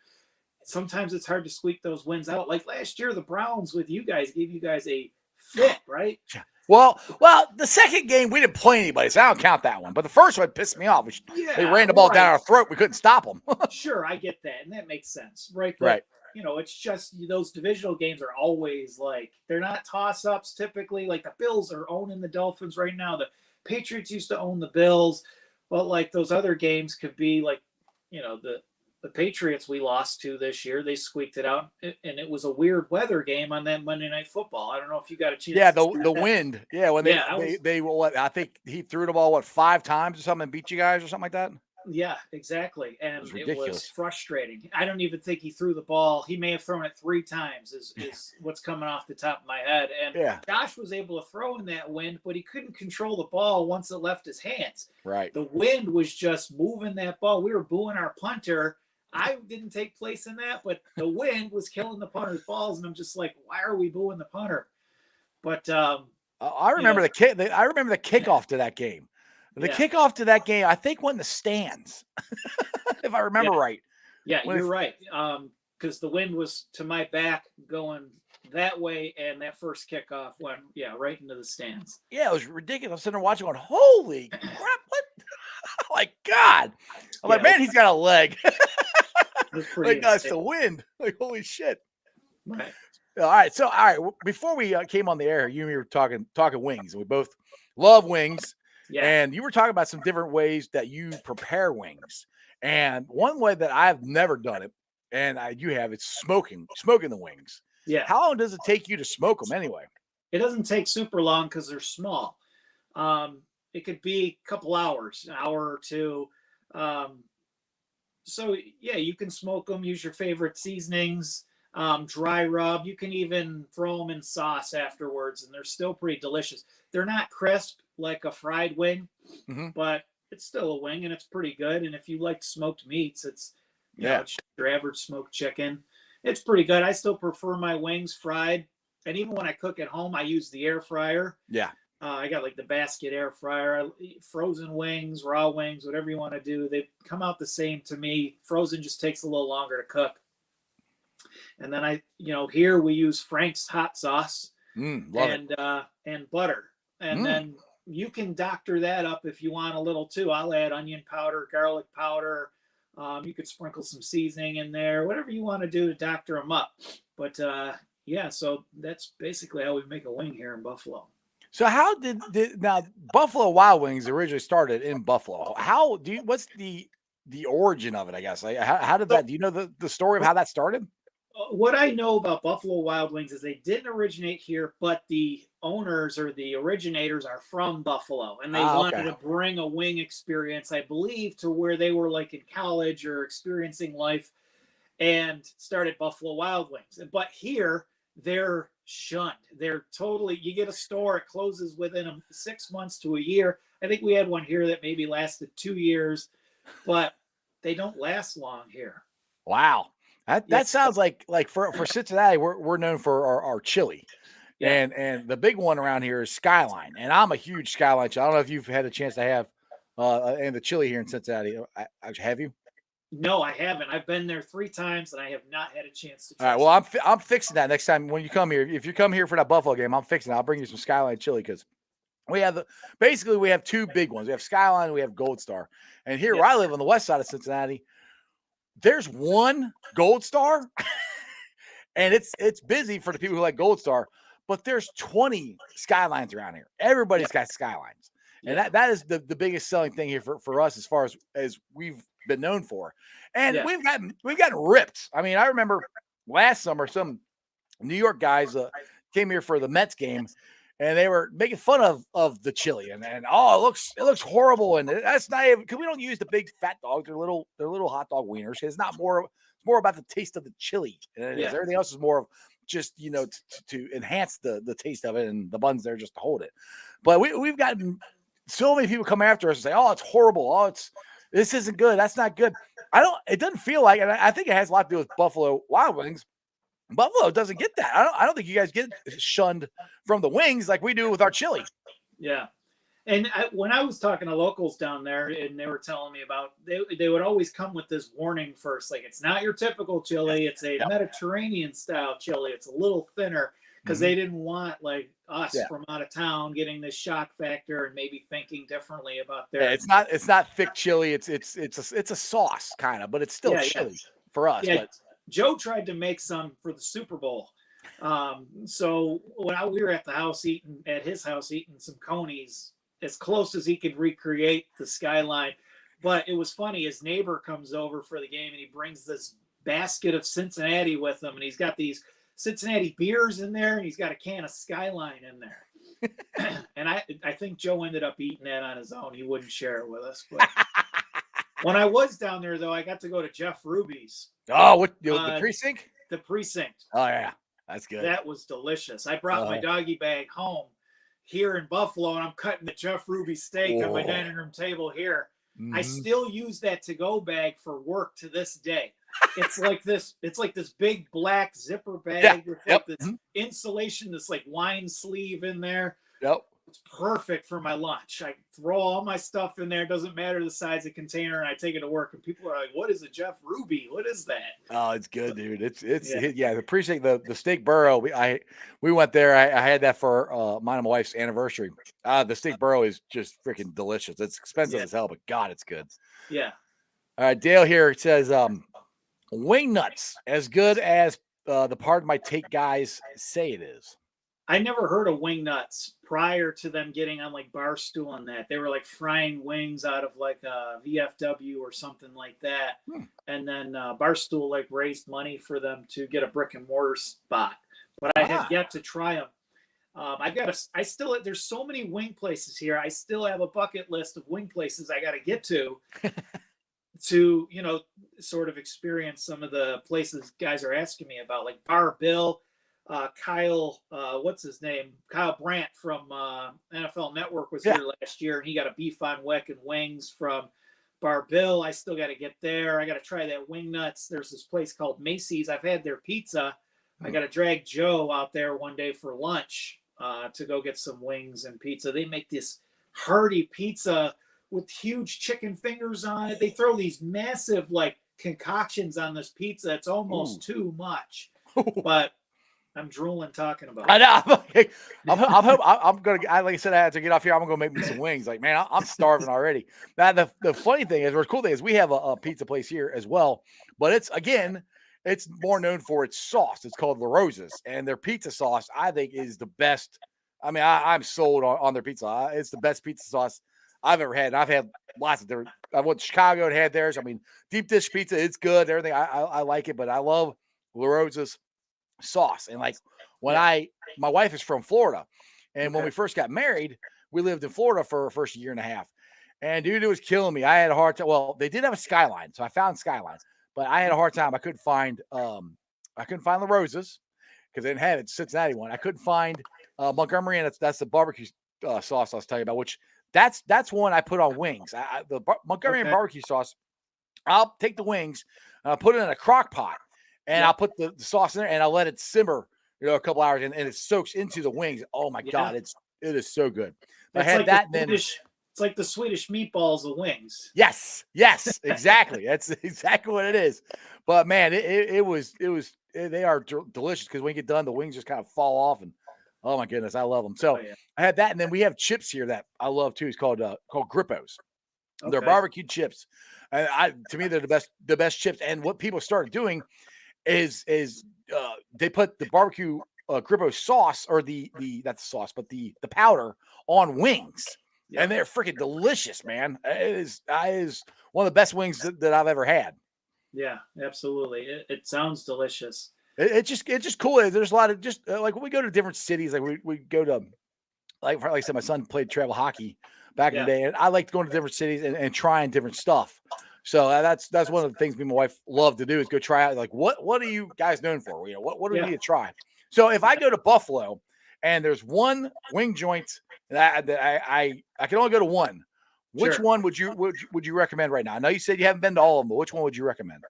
Sometimes it's hard to squeak those wins out. Like last year, the Browns with you guys gave you guys a fit, right? Well, the second game we didn't play anybody, so I don't count that one. But the first one pissed me off. They ran the ball down our throat. We couldn't stop them. Sure, I get that, and that makes sense, right? But, right. It's just those divisional games are always they're not toss-ups typically. Like the Bills are owning the Dolphins right now. The Patriots used to own the Bills, but those other games could be the Patriots we lost to this year. They squeaked it out, and it was a weird weather game on that Monday Night Football. I don't know if you got a chance. Yeah, the wind. Yeah, when they I think he threw the ball 5 times or something and beat you guys or something like that. Yeah, exactly. And it was frustrating. I don't even think he threw the ball. He may have thrown it 3 times is what's coming off the top of my head. And Josh was able to throw in that wind, but he couldn't control the ball once it left his hands. Right. The wind was just moving that ball. We were booing our punter. I didn't take place in that, but the wind was killing the punter's balls. And I'm just like, why are we booing the punter? But I remember the kickoff to that game. The kickoff to that game, I think, went in the stands, if I remember right. Yeah, you're right. Because the wind was to my back going that way, and that first kickoff went, right into the stands. Yeah, it was ridiculous. I'm sitting there watching going, holy crap, what? Like, God. I'm like, man, he's got a leg. It's the wind. Like, holy shit. Right. All right. Before we came on the air, you and me were talking wings, and we both love wings. Yeah. And you were talking about some different ways that you prepare wings. And one way that I've never done it, and you have, it's smoking the wings. Yeah. How long does it take you to smoke them anyway? It doesn't take super long because they're small. It could be a couple hours, an hour or two. So, you can smoke them, use your favorite seasonings, dry rub. You can even throw them in sauce afterwards, and they're still pretty delicious. They're not crisp like a fried wing, but it's still a wing, and it's pretty good. And if you like smoked meats, it's it's your average smoked chicken. It's pretty good. I still prefer my wings fried, and even when I cook at home, I use the air fryer. Yeah. I got the basket air fryer. Frozen wings, raw wings, whatever you want to do, they come out the same to me. Frozen just takes a little longer to cook. And then here we use Frank's hot sauce and butter. And then you can doctor that up if you want a little too. I'll add onion powder, garlic powder. You could sprinkle some seasoning in there, whatever you want to do to doctor them up. But so that's basically how we make a wing here in Buffalo. So how did now Buffalo Wild Wings originally started in Buffalo? What's the origin of it? I guess how did that? Do you know the story of how that started? What I know about Buffalo Wild Wings is they didn't originate here, but the owners or the originators are from Buffalo, and they wanted to bring a wing experience, I believe, to where they were in college or experiencing life, and started Buffalo Wild Wings. But here they're shunned. They're totally. You get a store, it closes within 6 months to a year. I think we had one here that maybe lasted 2 years, but they don't last long here. Wow. That sounds like for Cincinnati, we're known for our chili, and the big one around here is Skyline, and I'm a huge Skyline. I don't know if you've had a chance to have and the chili here in Cincinnati. Have you? No, I haven't. I've been there 3 times, and I have not had a chance to. All right, well, I'm fixing that next time when you come here. If you come here for that Buffalo game, I'm fixing it. I'll bring you some Skyline chili because we have we have 2 big ones. We have Skyline, and we have Gold Star, and here where I live on the west side of Cincinnati, there's one Gold Star, and it's busy for the people who like Gold Star, but there's 20 Skylines around here. Everybody's got Skylines, and that is the biggest selling thing here for us as far as we've been known for. And we've gotten ripped. I mean, I remember last summer some New York guys came here for the Mets game, and they were making fun of the chili, and oh, it looks horrible, and that's not even because we don't use the big fat dogs. They're little hot dog wieners. It's more about the taste of the chili, and it is. Everything else is more of just to enhance the taste of it, and the buns there just to hold it. But we've gotten so many people come after us and say, "Oh, it's horrible. Oh, this isn't good. That's not good." It doesn't feel like, and I think it has a lot to do with Buffalo Wild Wings. Buffalo doesn't get that. I don't think you guys get shunned from the wings like we do with our chili. Yeah. And when I was talking to locals down there, and they were telling me about, they would always come with this warning first, like, it's not your typical chili. It's a Mediterranean style chili. It's a little thinner, because they didn't want like us from out of town getting this shock factor and maybe thinking differently about their. Yeah, it's not thick chili. It's a sauce kind of, but it's still chili for us. Yeah, but Joe tried to make some for the Super Bowl. So when we were at his house eating some conies, as close as he could recreate the skyline. But it was funny. His neighbor comes over for the game, and he brings this basket of Cincinnati with him, and he's got these Cincinnati beers in there, and he's got a can of Skyline in there. And I think Joe ended up eating that on his own. He wouldn't share it with us. But when I was down there, though, I got to go to Jeff Ruby's. Oh, the precinct? The precinct. Oh, yeah. That's good. That was delicious. I brought my doggy bag home here in Buffalo, and I'm cutting the Jeff Ruby steak on my dining room table here. I still use that to-go bag for work to this day. It's like this big black zipper bag with like this insulation, this like wine sleeve in there. Yep. It's perfect for my lunch. I throw all my stuff in there. It doesn't matter the size of container, and I take it to work. And people are like, "What is a Jeff Ruby? What is that?" Oh, it's good, dude. It's appreciate the steak burro. We went there. I had that for mine and my wife's anniversary. The steak burro is just freaking delicious. It's expensive as hell, but God, it's good. Yeah. All right, Dale here says wing nuts as good as the Pardon My Take guys say it is. I never heard of wing nuts prior to them getting on like Barstool and that. They were like frying wings out of like a VFW or something like that. And then Barstool like raised money for them to get a brick and mortar spot. But I have yet to try them. There's so many wing places here. I still have a bucket list of wing places I got to get to sort of experience some of the places guys are asking me about, like Bar Bill. Kyle, what's his name? Kyle Brandt from NFL Network was here last year, and he got a beef on weck and wings from Bar Bill. I still got to get there. I got to try that wing nuts. There's this place called Macy's. I've had their pizza. I got to drag Joe out there one day for lunch to go get some wings and pizza. They make this hearty pizza with huge chicken fingers on it. They throw these massive like concoctions on this pizza. It's almost too much, but I'm drooling talking about it. I know. I'm gonna. Like I said, I had to get off here. I'm gonna go make me some wings. Like, man, I'm starving already. Now, the funny thing is, or the cool thing is, we have a pizza place here as well. But it's more known for its sauce. It's called La Rosa's, and their pizza sauce, I think, is the best. I mean, I'm sold on their pizza. It's the best pizza sauce I've ever had. And I've had lots of different. I went to Chicago and had theirs. I mean, deep dish pizza, it's good. Everything, I like it, but I love La Rosa's sauce. And like my wife is from Florida, and when we first got married, we lived in Florida for our first year and a half, and dude, it was killing me. I had a hard time. Well, they did have a Skyline, so I found Skyline, but I had a hard time. I couldn't find La Rosa's because they didn't have it. Cincinnati one. I couldn't find Montgomery, and that's the barbecue sauce I was telling you about, which that's one I put on wings. The Montgomery and barbecue sauce, I'll take the wings and I'll put it in a crock pot. And I'll put the sauce in there and I'll let it simmer, a couple hours, and it soaks into the wings. Oh my God, it is so good. I had like that, and then it's like the Swedish meatballs of wings. Yes, exactly. That's exactly what it is. But man, they are delicious because when you get done, the wings just kind of fall off, and oh my goodness, I love them. So I had that, and then we have chips here that I love too. It's called Grippos. Okay. They're barbecue chips, and to me they're the best chips. And what people started doing is they put the barbecue Grippo sauce, or the not the sauce, but the powder on wings, and they're freaking delicious, man. It is one of the best wings that I've ever had. Yeah, absolutely. It sounds delicious. It's just cool. There's a lot of just like when we go to different cities, like we go to like I said, my son played travel hockey back in the day, and I like going to different cities and trying different stuff. So that's one of the things me and my wife love to do is go try out. Like what are you guys known for? You know what do we need to try? So if I go to Buffalo and there's one wing joint that I can only go to one, which one would you recommend right now? I know you said you haven't been to all of them, but which one would you recommend?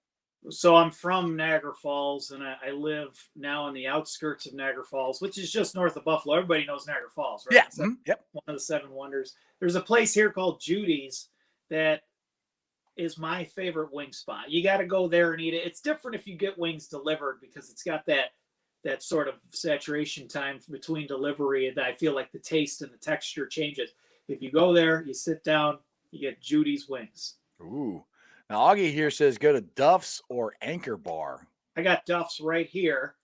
So I'm from Niagara Falls, and I live now on the outskirts of Niagara Falls, which is just north of Buffalo. Everybody knows Niagara Falls, right? Yeah. Yep. One of the seven wonders. There's a place here called Judy's that is my favorite wing spot. You got to go there and eat it. It's different if you get wings delivered because it's got that sort of saturation time between delivery, and I feel like the taste and the texture changes. If you go there, you sit down, you get Judy's wings. Ooh. Now, Augie here says go to Duff's or Anchor Bar. I got Duff's right here.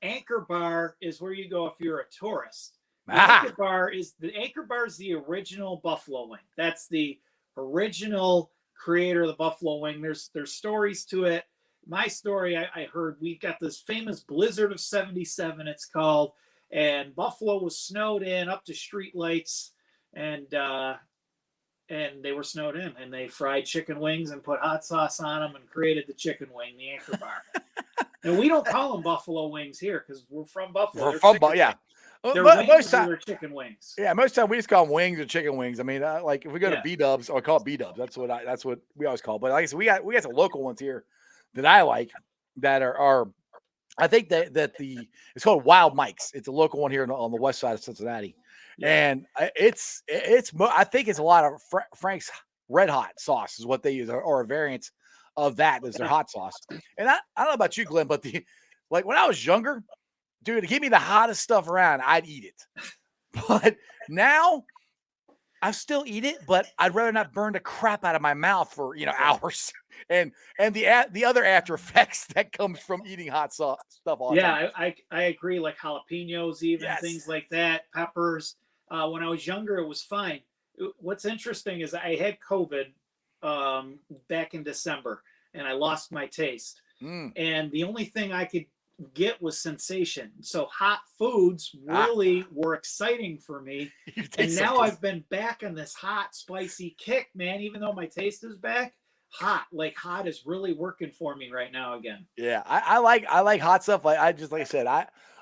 Anchor Bar is where you go if you're a tourist. Anchor Bar is the original buffalo wing. That's the original creator of the buffalo wing. There's stories to it. My story, I heard we've got this famous blizzard of '77. It's called, and Buffalo was snowed in up to street lights, and they were snowed in, and they fried chicken wings and put hot sauce on them and created the chicken wing, the Anchor Bar. And we don't call them buffalo wings here because we're from Buffalo. We're from Buffalo, yeah. Most time, they're chicken wings. Yeah, most time we just call them wings or chicken wings. I mean, like if we go to B-Dubs, or call it B-Dubs. That's what we always call it. But like I said, we got some local ones here that I like that are I think that it's called Wild Mike's. It's a local one here on the west side of Cincinnati. Yeah. And it's I think it's a lot of Frank's Red Hot sauce is what they use, or a variant of that is their hot sauce. And I don't know about you, Glenn, but like when I was younger, dude, to give me the hottest stuff around, I'd eat it. But now I still eat it, but I'd rather not burn the crap out of my mouth for hours. And the other after effects that comes from eating hot sauce stuff all the time. I agree, like jalapenos, even things like that, peppers. When I was younger, it was fine. What's interesting is I had COVID back in December, and I lost my taste. And the only thing I could get was sensation. So hot foods really were exciting for me. And now I've been back on this hot, spicy kick, man. Even though my taste is back, hot is really working for me right now again. Yeah, I like hot stuff. Like I said,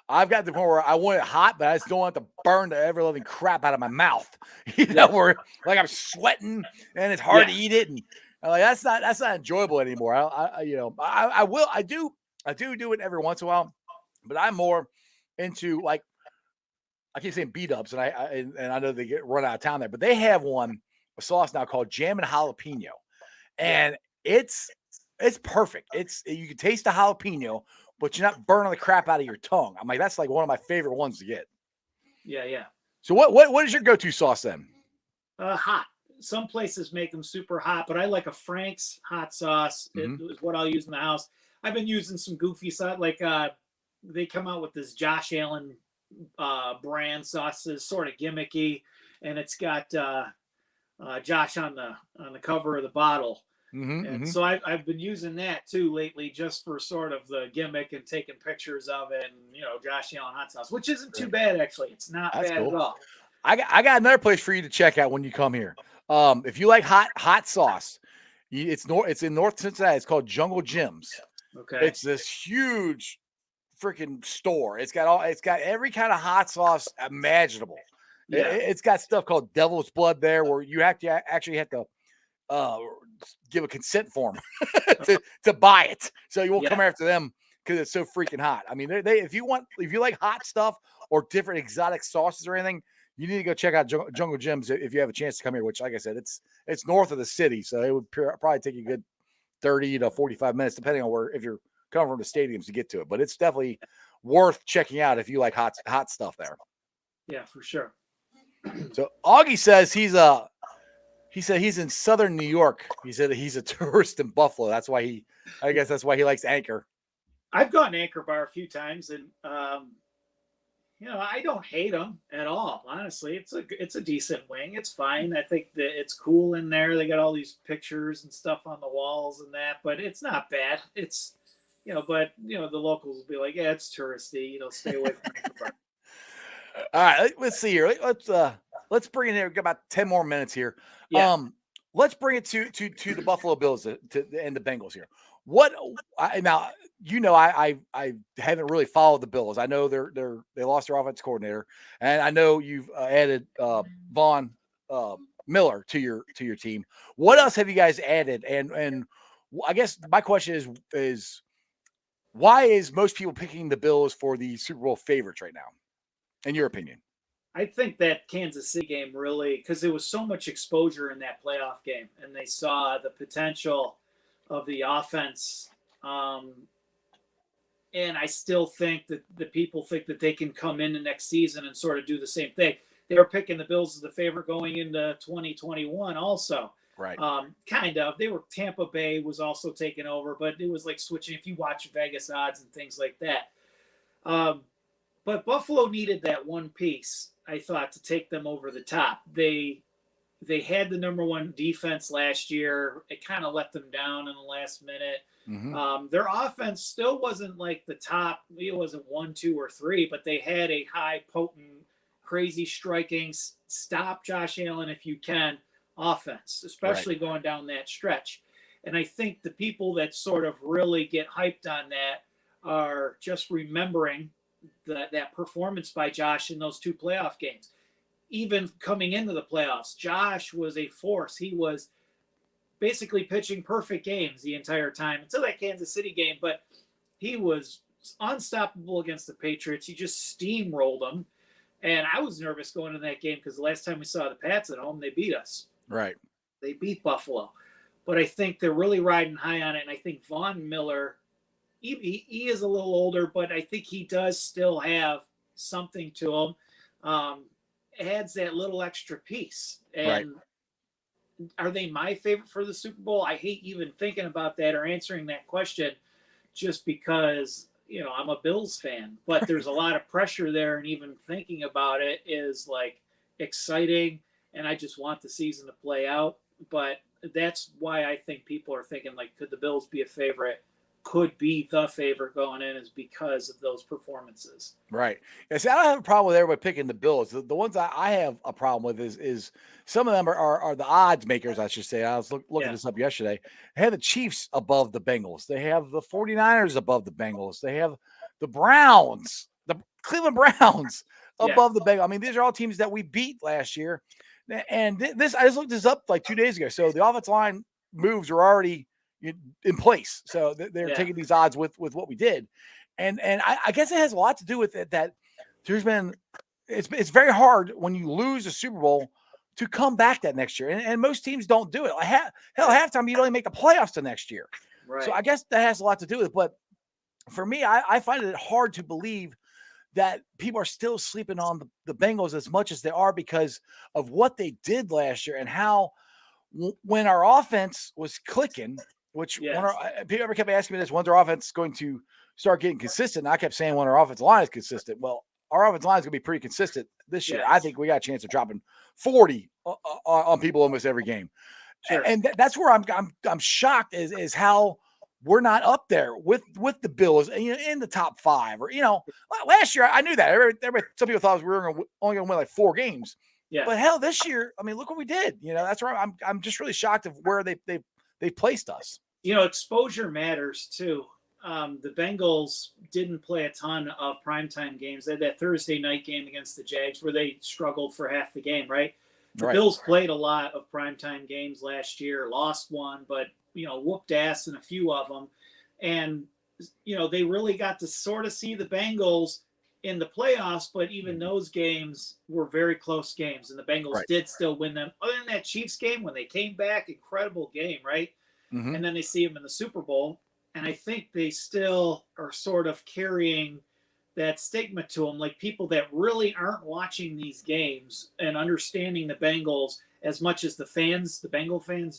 I've got the point where I want it hot, but I just don't want to burn the ever living crap out of my mouth. Where like I'm sweating and it's hard to eat it, and like that's not enjoyable anymore. I do it every once in a while, but I'm more into, like, I keep saying B-Dubs, and I know they get run out of town there, but they have a sauce now called Jam and Jalapeno, and it's perfect. You can taste the jalapeno, but you're not burning the crap out of your tongue. I'm like, that's like one of my favorite ones to get. Yeah. So what is your go-to sauce then? Hot. Some places make them super hot, but I like a Frank's hot sauce. It is what I'll use in the house. I've been using some goofy sauce, like they come out with this Josh Allen brand sauces, sort of gimmicky, and it's got Josh on the cover of the bottle. And so I've been using that too lately, just for sort of the gimmick and taking pictures of it, and Josh Allen hot sauce, which isn't too bad actually. It's not bad at all. I got another place for you to check out when you come here. If you like hot sauce, it's in North Cincinnati. It's called Jungle Jim's. Okay. It's this huge freaking store. It's got every kind of hot sauce imaginable. Yeah. It's got stuff called Devil's Blood there, where you actually have to give a consent form to buy it, so you won't come after them because it's so freaking hot. I mean, if you like hot stuff or different exotic sauces or anything, you need to go check out Jungle Jim's if you have a chance to come here. Which, like I said, it's north of the city, so it would probably take you a good 30 to 45 minutes, depending on if you're coming from the stadiums to get to it. But it's definitely worth checking out if you like hot stuff there. Yeah, for sure. So Augie says he's in Southern New York. He said that he's a tourist in Buffalo. That's why I guess that's why he likes Anchor. I've gone to Anchor Bar a few times, and I don't hate them at all. Honestly, it's a decent wing. It's fine. I think that it's cool in there. They got all these pictures and stuff on the walls and that, but it's not bad. It's but the locals will be like, yeah, it's touristy, stay away from it. All right, let's see here. Let's bring in here. We've got about 10 more minutes here. Yeah. Let's bring it to the Buffalo Bills and the Bengals here. What now? I haven't really followed the Bills. I know they lost their offense coordinator, and I know you've added Von Miller to your team. What else have you guys added? And I guess my question is why is most people picking the Bills for the Super Bowl favorites right now, in your opinion? I think that Kansas City game really, because there was so much exposure in that playoff game, and they saw the potential of the offense. And I still think that the people think that they can come in the next season and sort of do the same thing. They were picking the Bills as the favorite going into 2021 also. Right. Kind of. Tampa Bay was also taken over, but it was like switching if you watch Vegas odds and things like that. But Buffalo needed that one piece, I thought, to take them over the top. They had the number one defense last year. It kind of let them down in the last minute. Mm-hmm. Their offense still wasn't like the top. It wasn't 1, 2, or 3, but they had a high, potent, crazy striking, stop Josh Allen if you can offense, especially going down that stretch. And I think the people that sort of really get hyped on that are just remembering that performance by Josh in those 2 playoff games. Even coming into the playoffs, Josh was a force. He was basically pitching perfect games the entire time until that Kansas City game, but he was unstoppable against the Patriots. He just steamrolled them. And I was nervous going into that game because the last time we saw the Pats at home, they beat us. Right. They beat Buffalo. But I think they're really riding high on it. And I think Von Miller, he is a little older, but I think he does still have something to him. Adds that little extra piece. And are they my favorite for the Super Bowl? I hate even thinking about that or answering that question just because, I'm a Bills fan. But there's a lot of pressure there, and even thinking about it is like exciting, and I just want the season to play out. But that's why I think people are thinking, like, could the Bills be a favorite? Could be the favorite going in is because of those performances. Right. Yeah, see, I don't have a problem with everybody picking the Bills. The ones I have a problem with is some of them are the odds makers, I should say. I was looking this up yesterday. They have the Chiefs above the Bengals. They have the 49ers above the Bengals. They have the Browns, the Cleveland Browns above the Bengals. I mean, these are all teams that we beat last year. And I just looked this up like 2 days ago. So the offensive line moves are already in place. So they're taking these odds with what we did. And I guess it has a lot to do with it that there's been, it's very hard when you lose a Super Bowl to come back that next year. And most teams don't do it. Halftime, you'd only make the playoffs the next year. Right. So I guess that has a lot to do with it. But for me, I find it hard to believe that people are still sleeping on the Bengals as much as they are because of what they did last year and how when our offense was clicking, which people ever kept asking me this, when's our offense going to start getting consistent? And I kept saying when our offensive line is consistent. Well, our offensive line is going to be pretty consistent this year. I think we got a chance of dropping 40 on people almost every game. Sure. And that's where I'm shocked is how we're not up there with the Bills in the top 5 or, last year I knew that everybody some people thought we were only going to win like 4 games. Yeah. But hell, this year, I mean, look what we did. That's where I'm just really shocked of where they placed us. Exposure matters too. The Bengals didn't play a ton of primetime games. They had that Thursday night game against the Jags where they struggled for half the game, right? The Bills played a lot of primetime games last year, lost one, but, whooped ass in a few of them. And, they really got to sort of see the Bengals in the playoffs, but even those games were very close games, and the Bengals did still win them. Other than that Chiefs game, when they came back, incredible game, right? Mm-hmm. And then they see them in the Super Bowl, and I think they still are sort of carrying that stigma to them, like people that really aren't watching these games and understanding the Bengals as much as the Bengal fans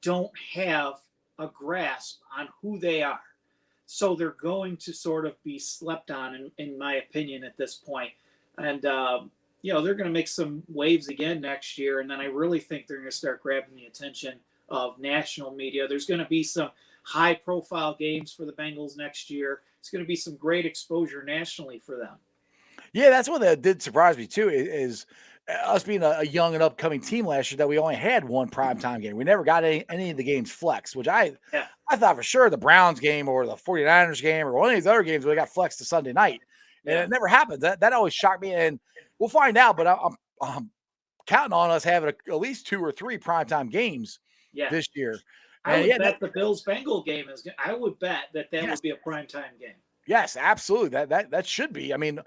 don't have a grasp on who they are. So they're going to sort of be slept on, in my opinion, at this point. And, they're going to make some waves again next year. And then I really think they're going to start grabbing the attention of national media. There's going to be some high profile games for the Bengals next year. It's going to be some great exposure nationally for them. Yeah, that's one that did surprise me too. Is us being a young and upcoming team last year that we only had one primetime game. We never got any of the games flexed, which I thought for sure the Browns game or the 49ers game or one of these other games we got flexed to Sunday night. And it never happened. That always shocked me. And we'll find out, but I'm counting on us having at least 2 or 3 primetime games this year. I would bet the Bills-Bengal game is. I would bet that would be a primetime game. Yes, absolutely. That should be. I mean,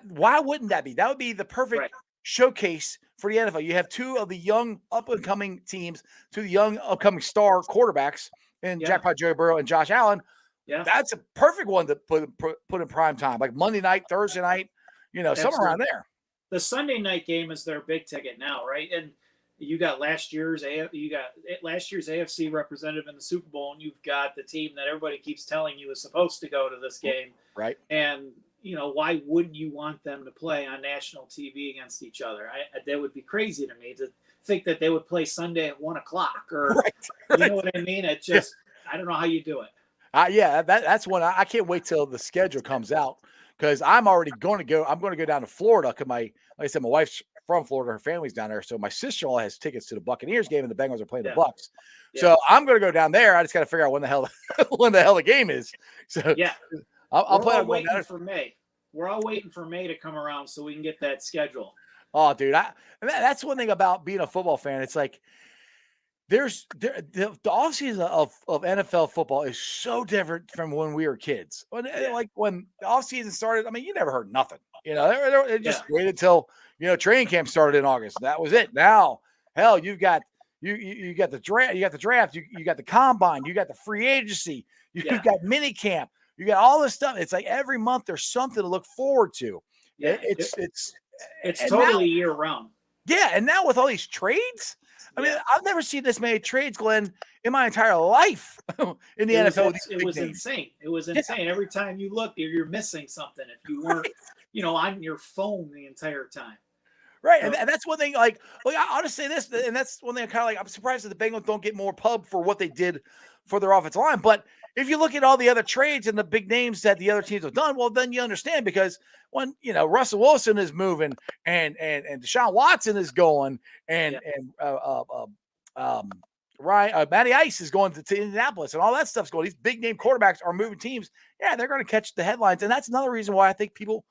why wouldn't that be? That would be the perfect showcase for the NFL. You have 2 of the young up-and-coming teams, 2 of the young upcoming star quarterbacks in Jackpot Joe Burrow and Josh Allen. Yeah. That's a perfect one to put in prime time, like Monday night, Thursday night, somewhere around there. The Sunday night game is their big ticket now, right? And you got last year's AFC representative in the Super Bowl, and you've got the team that everybody keeps telling you is supposed to go to this game. Right. And, why wouldn't you want them to play on national TV against each other? That would be crazy to me to think that they would play Sunday at 1:00 or, you know what I mean? It just, I don't know how you do it. That's one. I can't wait till the schedule comes out because I'm already going to go. I'm going to go down to Florida because like I said, my wife's from Florida. Her family's down there. So my sister-in-law has tickets to the Buccaneers game and the Bengals are playing the Bucs. Yeah. So I'm going to go down there. I just got to figure out when the hell the game is. So I'll play. Waiting for May. We're all waiting for May to come around so we can get that schedule. Oh, dude, that's one thing about being a football fan. It's like the offseason of NFL football is so different from when we were kids. Like when the offseason started, I mean, you never heard nothing. They just waited until training camp started in August. That was it. Now, hell, you got the draft, you got the combine, you got the free agency, you've got mini camp. You got all this stuff. It's like every month there's something to look forward to. Yeah, it's totally year round. Yeah, and now with all these trades, I mean, I've never seen this many trades, Glenn, in my entire life in the NFL. It was insane. It was insane. Every time you look, you're missing something if you weren't, on your phone the entire time. Right, and that's one thing. Like I'll just say this, and that's one thing I'm kind of like. I'm surprised that the Bengals don't get more pub for what they did for their offensive line. But if you look at all the other trades and the big names that the other teams have done, well, then you understand because when Russell Wilson is moving and Deshaun Watson is going and Matty Ice is going to Indianapolis and all that stuff's going. These big name quarterbacks are moving teams. Yeah, they're going to catch the headlines, and that's another reason why I think people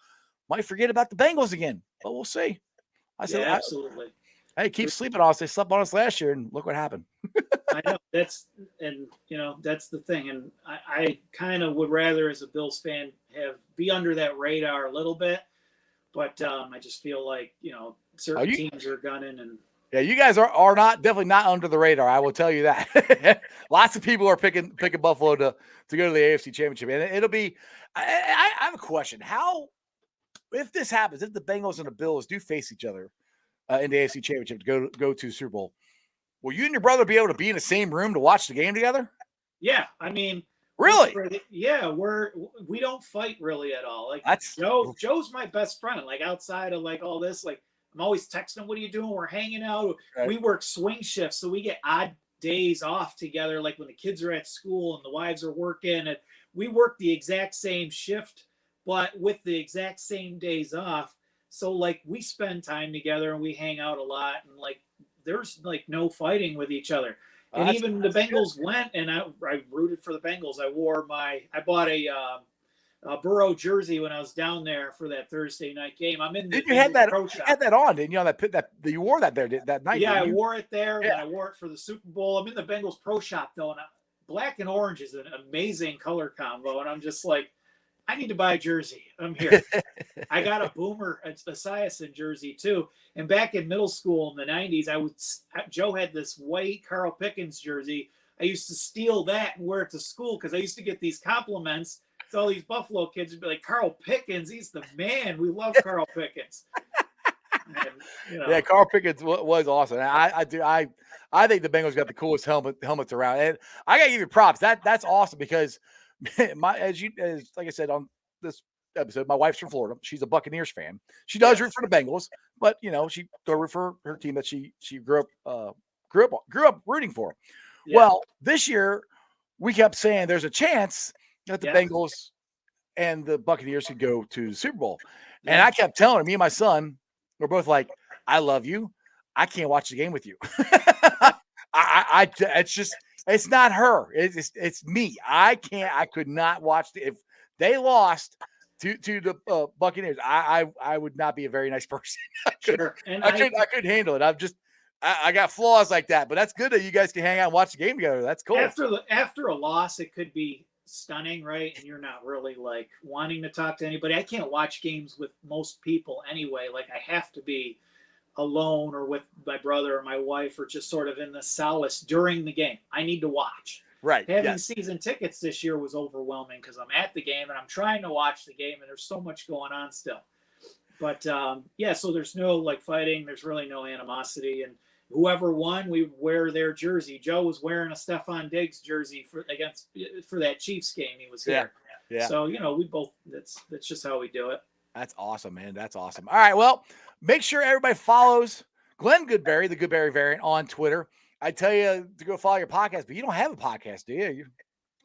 might forget about the Bengals again. But we'll see. I said, absolutely. Hey, keep sleeping on us. They slept on us last year, and look what happened. I know that's the thing, and I kind of would rather, as a Bills fan, be under that radar a little bit, but I just feel like certain teams are gunning, and you guys are definitely not under the radar. I will tell you that. Lots of people are picking Buffalo to go to the AFC Championship, and it'll be. I have a question: if this happens, if the Bengals and the Bills do face each other in the AFC Championship to go to Super Bowl, will you and your brother be able to be in the same room to watch the game together? Yeah, I mean, really? We don't fight really at all. Like Joe's my best friend. Like outside of like all this, like I'm always texting him, "What are you doing?" We're hanging out. Right. We work swing shifts, so we get odd days off together. Like when the kids are at school and the wives are working, and we work the exact same shift, but with the exact same days off. So like we spend time together and we hang out a lot, and like there's like no fighting with each other. And even the Bengals went, and I rooted for the Bengals. I bought a Burrow jersey when I was down there for that Thursday night game. I'm in the you had that on, didn't you? That you wore that there that night. Yeah, I wore it there, and I wore it for the Super Bowl. I'm in the Bengals pro shop though, and black and orange is an amazing color combo, and I'm just like, I need to buy a jersey. I'm here. I got a Boomer Esiason jersey too. And back in middle school in the 90s, Joe had this white Carl Pickens jersey. I used to steal that and wear it to school because I used to get these compliments. So all these Buffalo kids would be like, "Carl Pickens, he's the man. We love Carl Pickens." And, Yeah, Carl Pickens was awesome. I think the Bengals got the coolest helmets around. And I gotta give you props. That's awesome because like I said on this episode, my wife's from Florida. She's a Buccaneers fan. She does root for the Bengals, but she does root for her team that she grew up rooting for. Yeah. Well, this year we kept saying there's a chance that the Yeah. Bengals and the Buccaneers could go to the Super Bowl. And Yeah. I kept telling me and my son, we're both like, I love you. I can't watch the game with you. It's just, it's not her. It's me. I could not watch if they lost to the Buccaneers. I would not be a very nice person. Sure. And I couldn't handle it. I got flaws like that, but that's good that you guys can hang out and watch the game together. That's cool. After a loss, it could be stunning, right? And you're not really like wanting to talk to anybody. I can't watch games with most people anyway. Like I have to be alone or with my brother or my wife or just sort of in the solace during the game. I need to watch. Right. Having season tickets this year was overwhelming because I'm at the game and I'm trying to watch the game and there's so much going on still. But yeah, so there's no like fighting. There's really no animosity. And whoever won, we wear their jersey. Joe was wearing a Stephon Diggs jersey for that Chiefs game. He was here. Yeah. So, we both, that's just how we do it. That's awesome, man. That's awesome. All right. Well, make sure everybody follows Glenn Goodberry, the Goodberry Variant, on Twitter. I tell you to go follow your podcast, but you don't have a podcast, do you?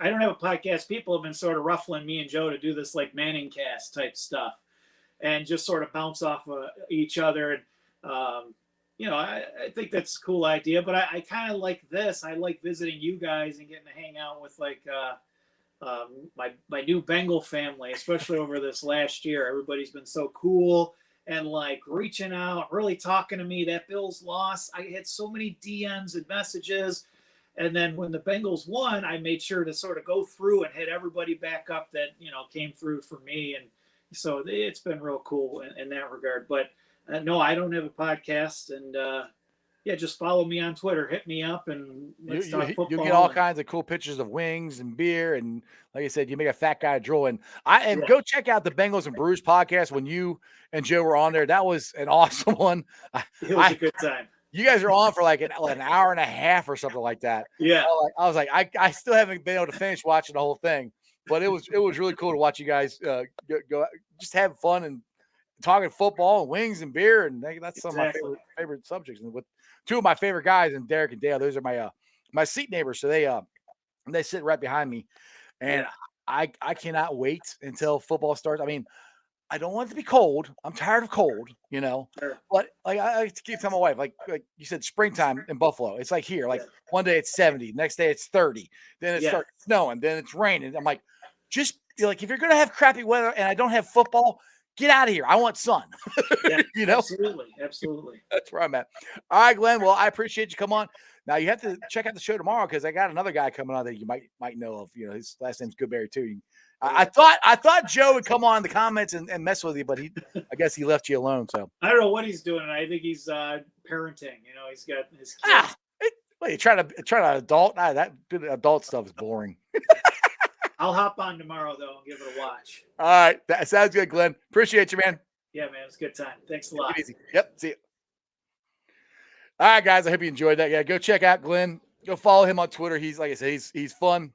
I don't have a podcast. People have been sort of ruffling me and Joe to do this like Manning cast type stuff and just sort of bounce off of each other. And, I think that's a cool idea, but I kind of like this. I like visiting you guys and getting to hang out with like my new Bengal family, especially over this last year. Everybody's been so cool and like reaching out, really talking to me. That Bills loss, I had so many DMs and messages. And then when the Bengals won, I made sure to sort of go through and hit everybody back up that, came through for me. And so it's been real cool in that regard. But no, I don't have a podcast. And just follow me on Twitter. Hit me up and let's talk football. You'll get all kinds of cool pictures of wings and beer. And like I said, you make a fat guy drool. And go check out the Bengals and Brews podcast when you and Joe were on there. That was an awesome one. It was a good time. You guys are on for like an hour and a half or something like that. Yeah. I was like, I still haven't been able to finish watching the whole thing, but it was really cool to watch you guys go just have fun and talking football and wings and beer. And that's some of my favorite subjects. And with two of my favorite guys, and Derek and Dale, those are my seat neighbors. So they sit right behind me, and I cannot wait until football starts. I mean, I don't want it to be cold. I'm tired of cold, Sure. But like I keep telling my wife, like you said, springtime in Buffalo. It's like here, like one day it's 70, next day it's 30, then it starts snowing, then it's raining. I'm like, just like if you're gonna have crappy weather and I don't have football, get out of here. I want sun. Absolutely. That's where I'm at. All right, Glenn. Well, I appreciate you. Come on. Now you have to check out the show tomorrow because I got another guy coming on that you might know of. His last name's Goodberry too. I thought Joe would come on in the comments and mess with you, but I guess he left you alone. So I don't know what he's doing. I think he's parenting. He's got his kids. You trying to adult? That adult stuff is boring. I'll hop on tomorrow though and give it a watch. All right, that sounds good, Glenn. Appreciate you, man. Yeah, man, it's a good time. Thanks a lot. Easy. Yep. See you. All right, guys. I hope you enjoyed that. Yeah, go check out Glenn. Go follow him on Twitter. He's like I said, he's fun,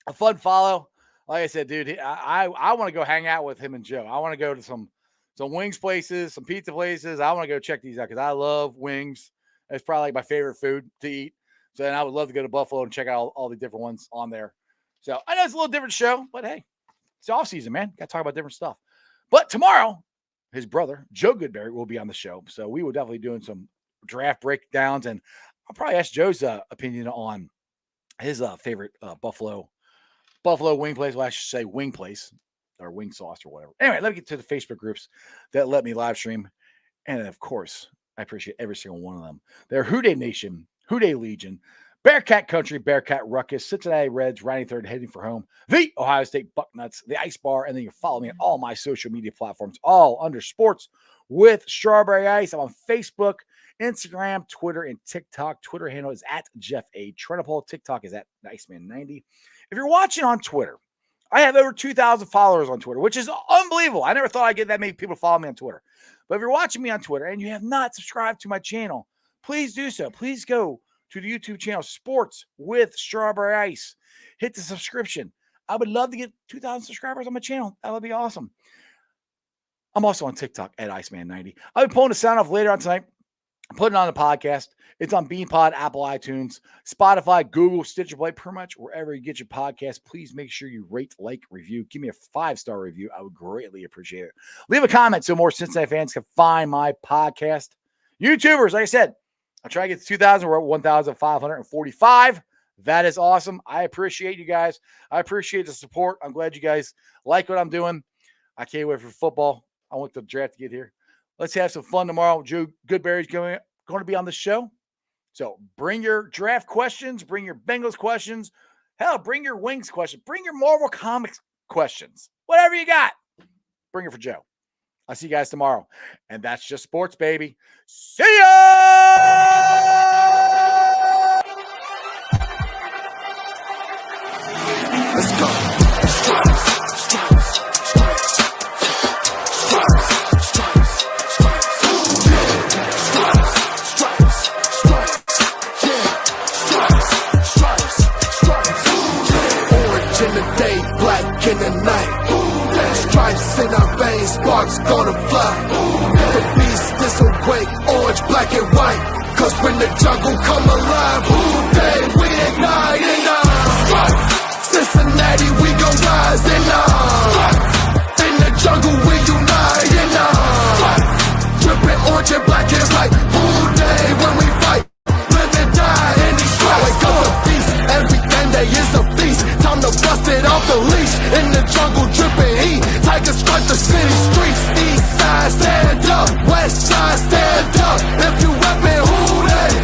a fun follow. Like I said, dude, I want to go hang out with him and Joe. I want to go to some wings places, some pizza places. I want to go check these out because I love wings. It's probably like my favorite food to eat. So then I would love to go to Buffalo and check out all the different ones on there. So I know it's a little different show, but hey, it's off season, man. Got to talk about different stuff. But tomorrow, his brother, Joe Goodberry, will be on the show. So we will definitely doing some draft breakdowns. And I'll probably ask Joe's opinion on his favorite Buffalo wing place. Well, I should say wing place or wing sauce or whatever. Anyway, let me get to the Facebook groups that let me live stream. And of course, I appreciate every single one of them. They're Houday Nation, Houday Legion, Bearcat Country, Bearcat Ruckus, Cincinnati Reds, riding third, heading for home, the Ohio State Bucknuts, the Ice Bar, and then you follow me on all my social media platforms, all under Sports with Strawberry Ice. I'm on Facebook, Instagram, Twitter, and TikTok. Twitter handle is at Jeff A. Trenopole. TikTok is at Iceman90. If you're watching on Twitter, I have over 2,000 followers on Twitter, which is unbelievable. I never thought I'd get that many people follow me on Twitter. But if you're watching me on Twitter and you have not subscribed to my channel, please do so. Please go to the YouTube channel, Sports with Strawberry Ice. Hit the subscription. I would love to get 2,000 subscribers on my channel. That would be awesome. I'm also on TikTok at Iceman90. I'll be pulling the sound off later on tonight. Put it on the podcast. It's on BeanPod, Apple iTunes, Spotify, Google, Stitcher Play, pretty much wherever you get your podcast. Please make sure you rate, like, review. Give me a 5-star review. I would greatly appreciate it. Leave a comment so more Cincinnati fans can find my podcast. YouTubers, like I said, I'll try to get to 2,000. We're at 1,545. That is awesome. I appreciate you guys. I appreciate the support. I'm glad you guys like what I'm doing. I can't wait for football. I want the draft to get here. Let's have some fun tomorrow. Joe Goodberry's going to be on the show. So bring your draft questions, bring your Bengals questions. Hell, bring your Wings questions. Bring your Marvel Comics questions. Whatever you got, bring it for Joe. I'll see you guys tomorrow. And that's just sports, baby. See ya! Let's go. Orange in the day, black in the night. Stripes in our veins, sparks gonna fly. The beast is awake, orange, black and white. Cause when the jungle come alive, day we ignite and Cincinnati, we gon' rise and in the jungle we unite and dripping orange and black and white. Day when we fight, live and die in these stripes. Wake up the beast, every day is a feast. Time to bust it off the leash. In the jungle dripping heat, tigers strike the city streets. East side stand up, west side stand up. If you reppin'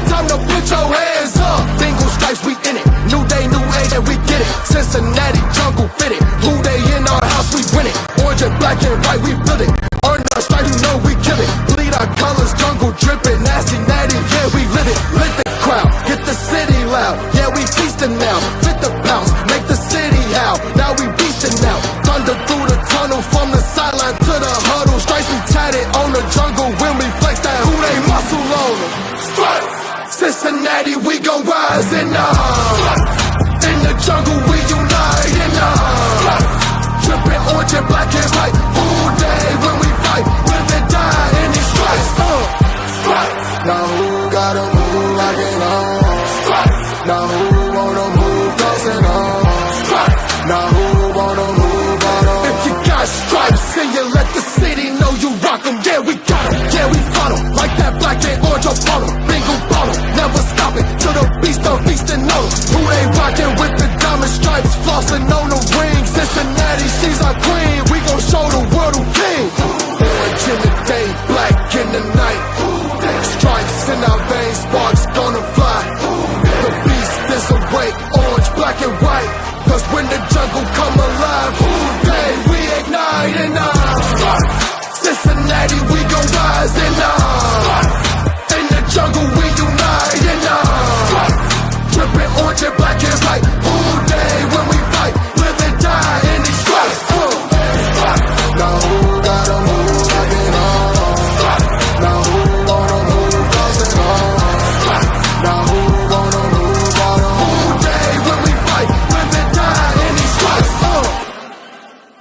time to put your hands up. Bengals stripes, we in it. New day, new age, and we get it. Cincinnati jungle fitted. Blue day in our house, we win it. Orange and black and white, we build it. Earn our stripe, you know we kill it. Bleed our colors, jungle dripping. Nasty, natty, yeah, we live it. Lit the crowd, get the city loud. Yeah, we feasting now. Fit the bounce, make the city howl. Now we beasting now. Thunder through the tunnel, from the sideline to the huddle. Stripes we tatted on the jungle when we flex that who they muscle on them. Stripes. Cincinnati, we gon' rise and in the jungle we unite and dripping orange and black and white. All day when we fight, live and die in these stripes. Now who gotta move like it on? Now who wanna move dancing on? Now who wanna move on? If you got stripes and you let the city know you rock 'em, yeah we got 'em, yeah we fought 'em. Like that black and orange upon 'em. Never stop it till the beast of feasting on who they rockin' with the diamond stripes, flossing on the ring. Cincinnati, she's our queen. We gon' show the world who king. Orange in the day, black in the night. Stripes in our veins, sparks gonna fly. The beast is awake, orange, black and white. Cause when the jungle come alive, day we ignite and Cincinnati, we gon' rise and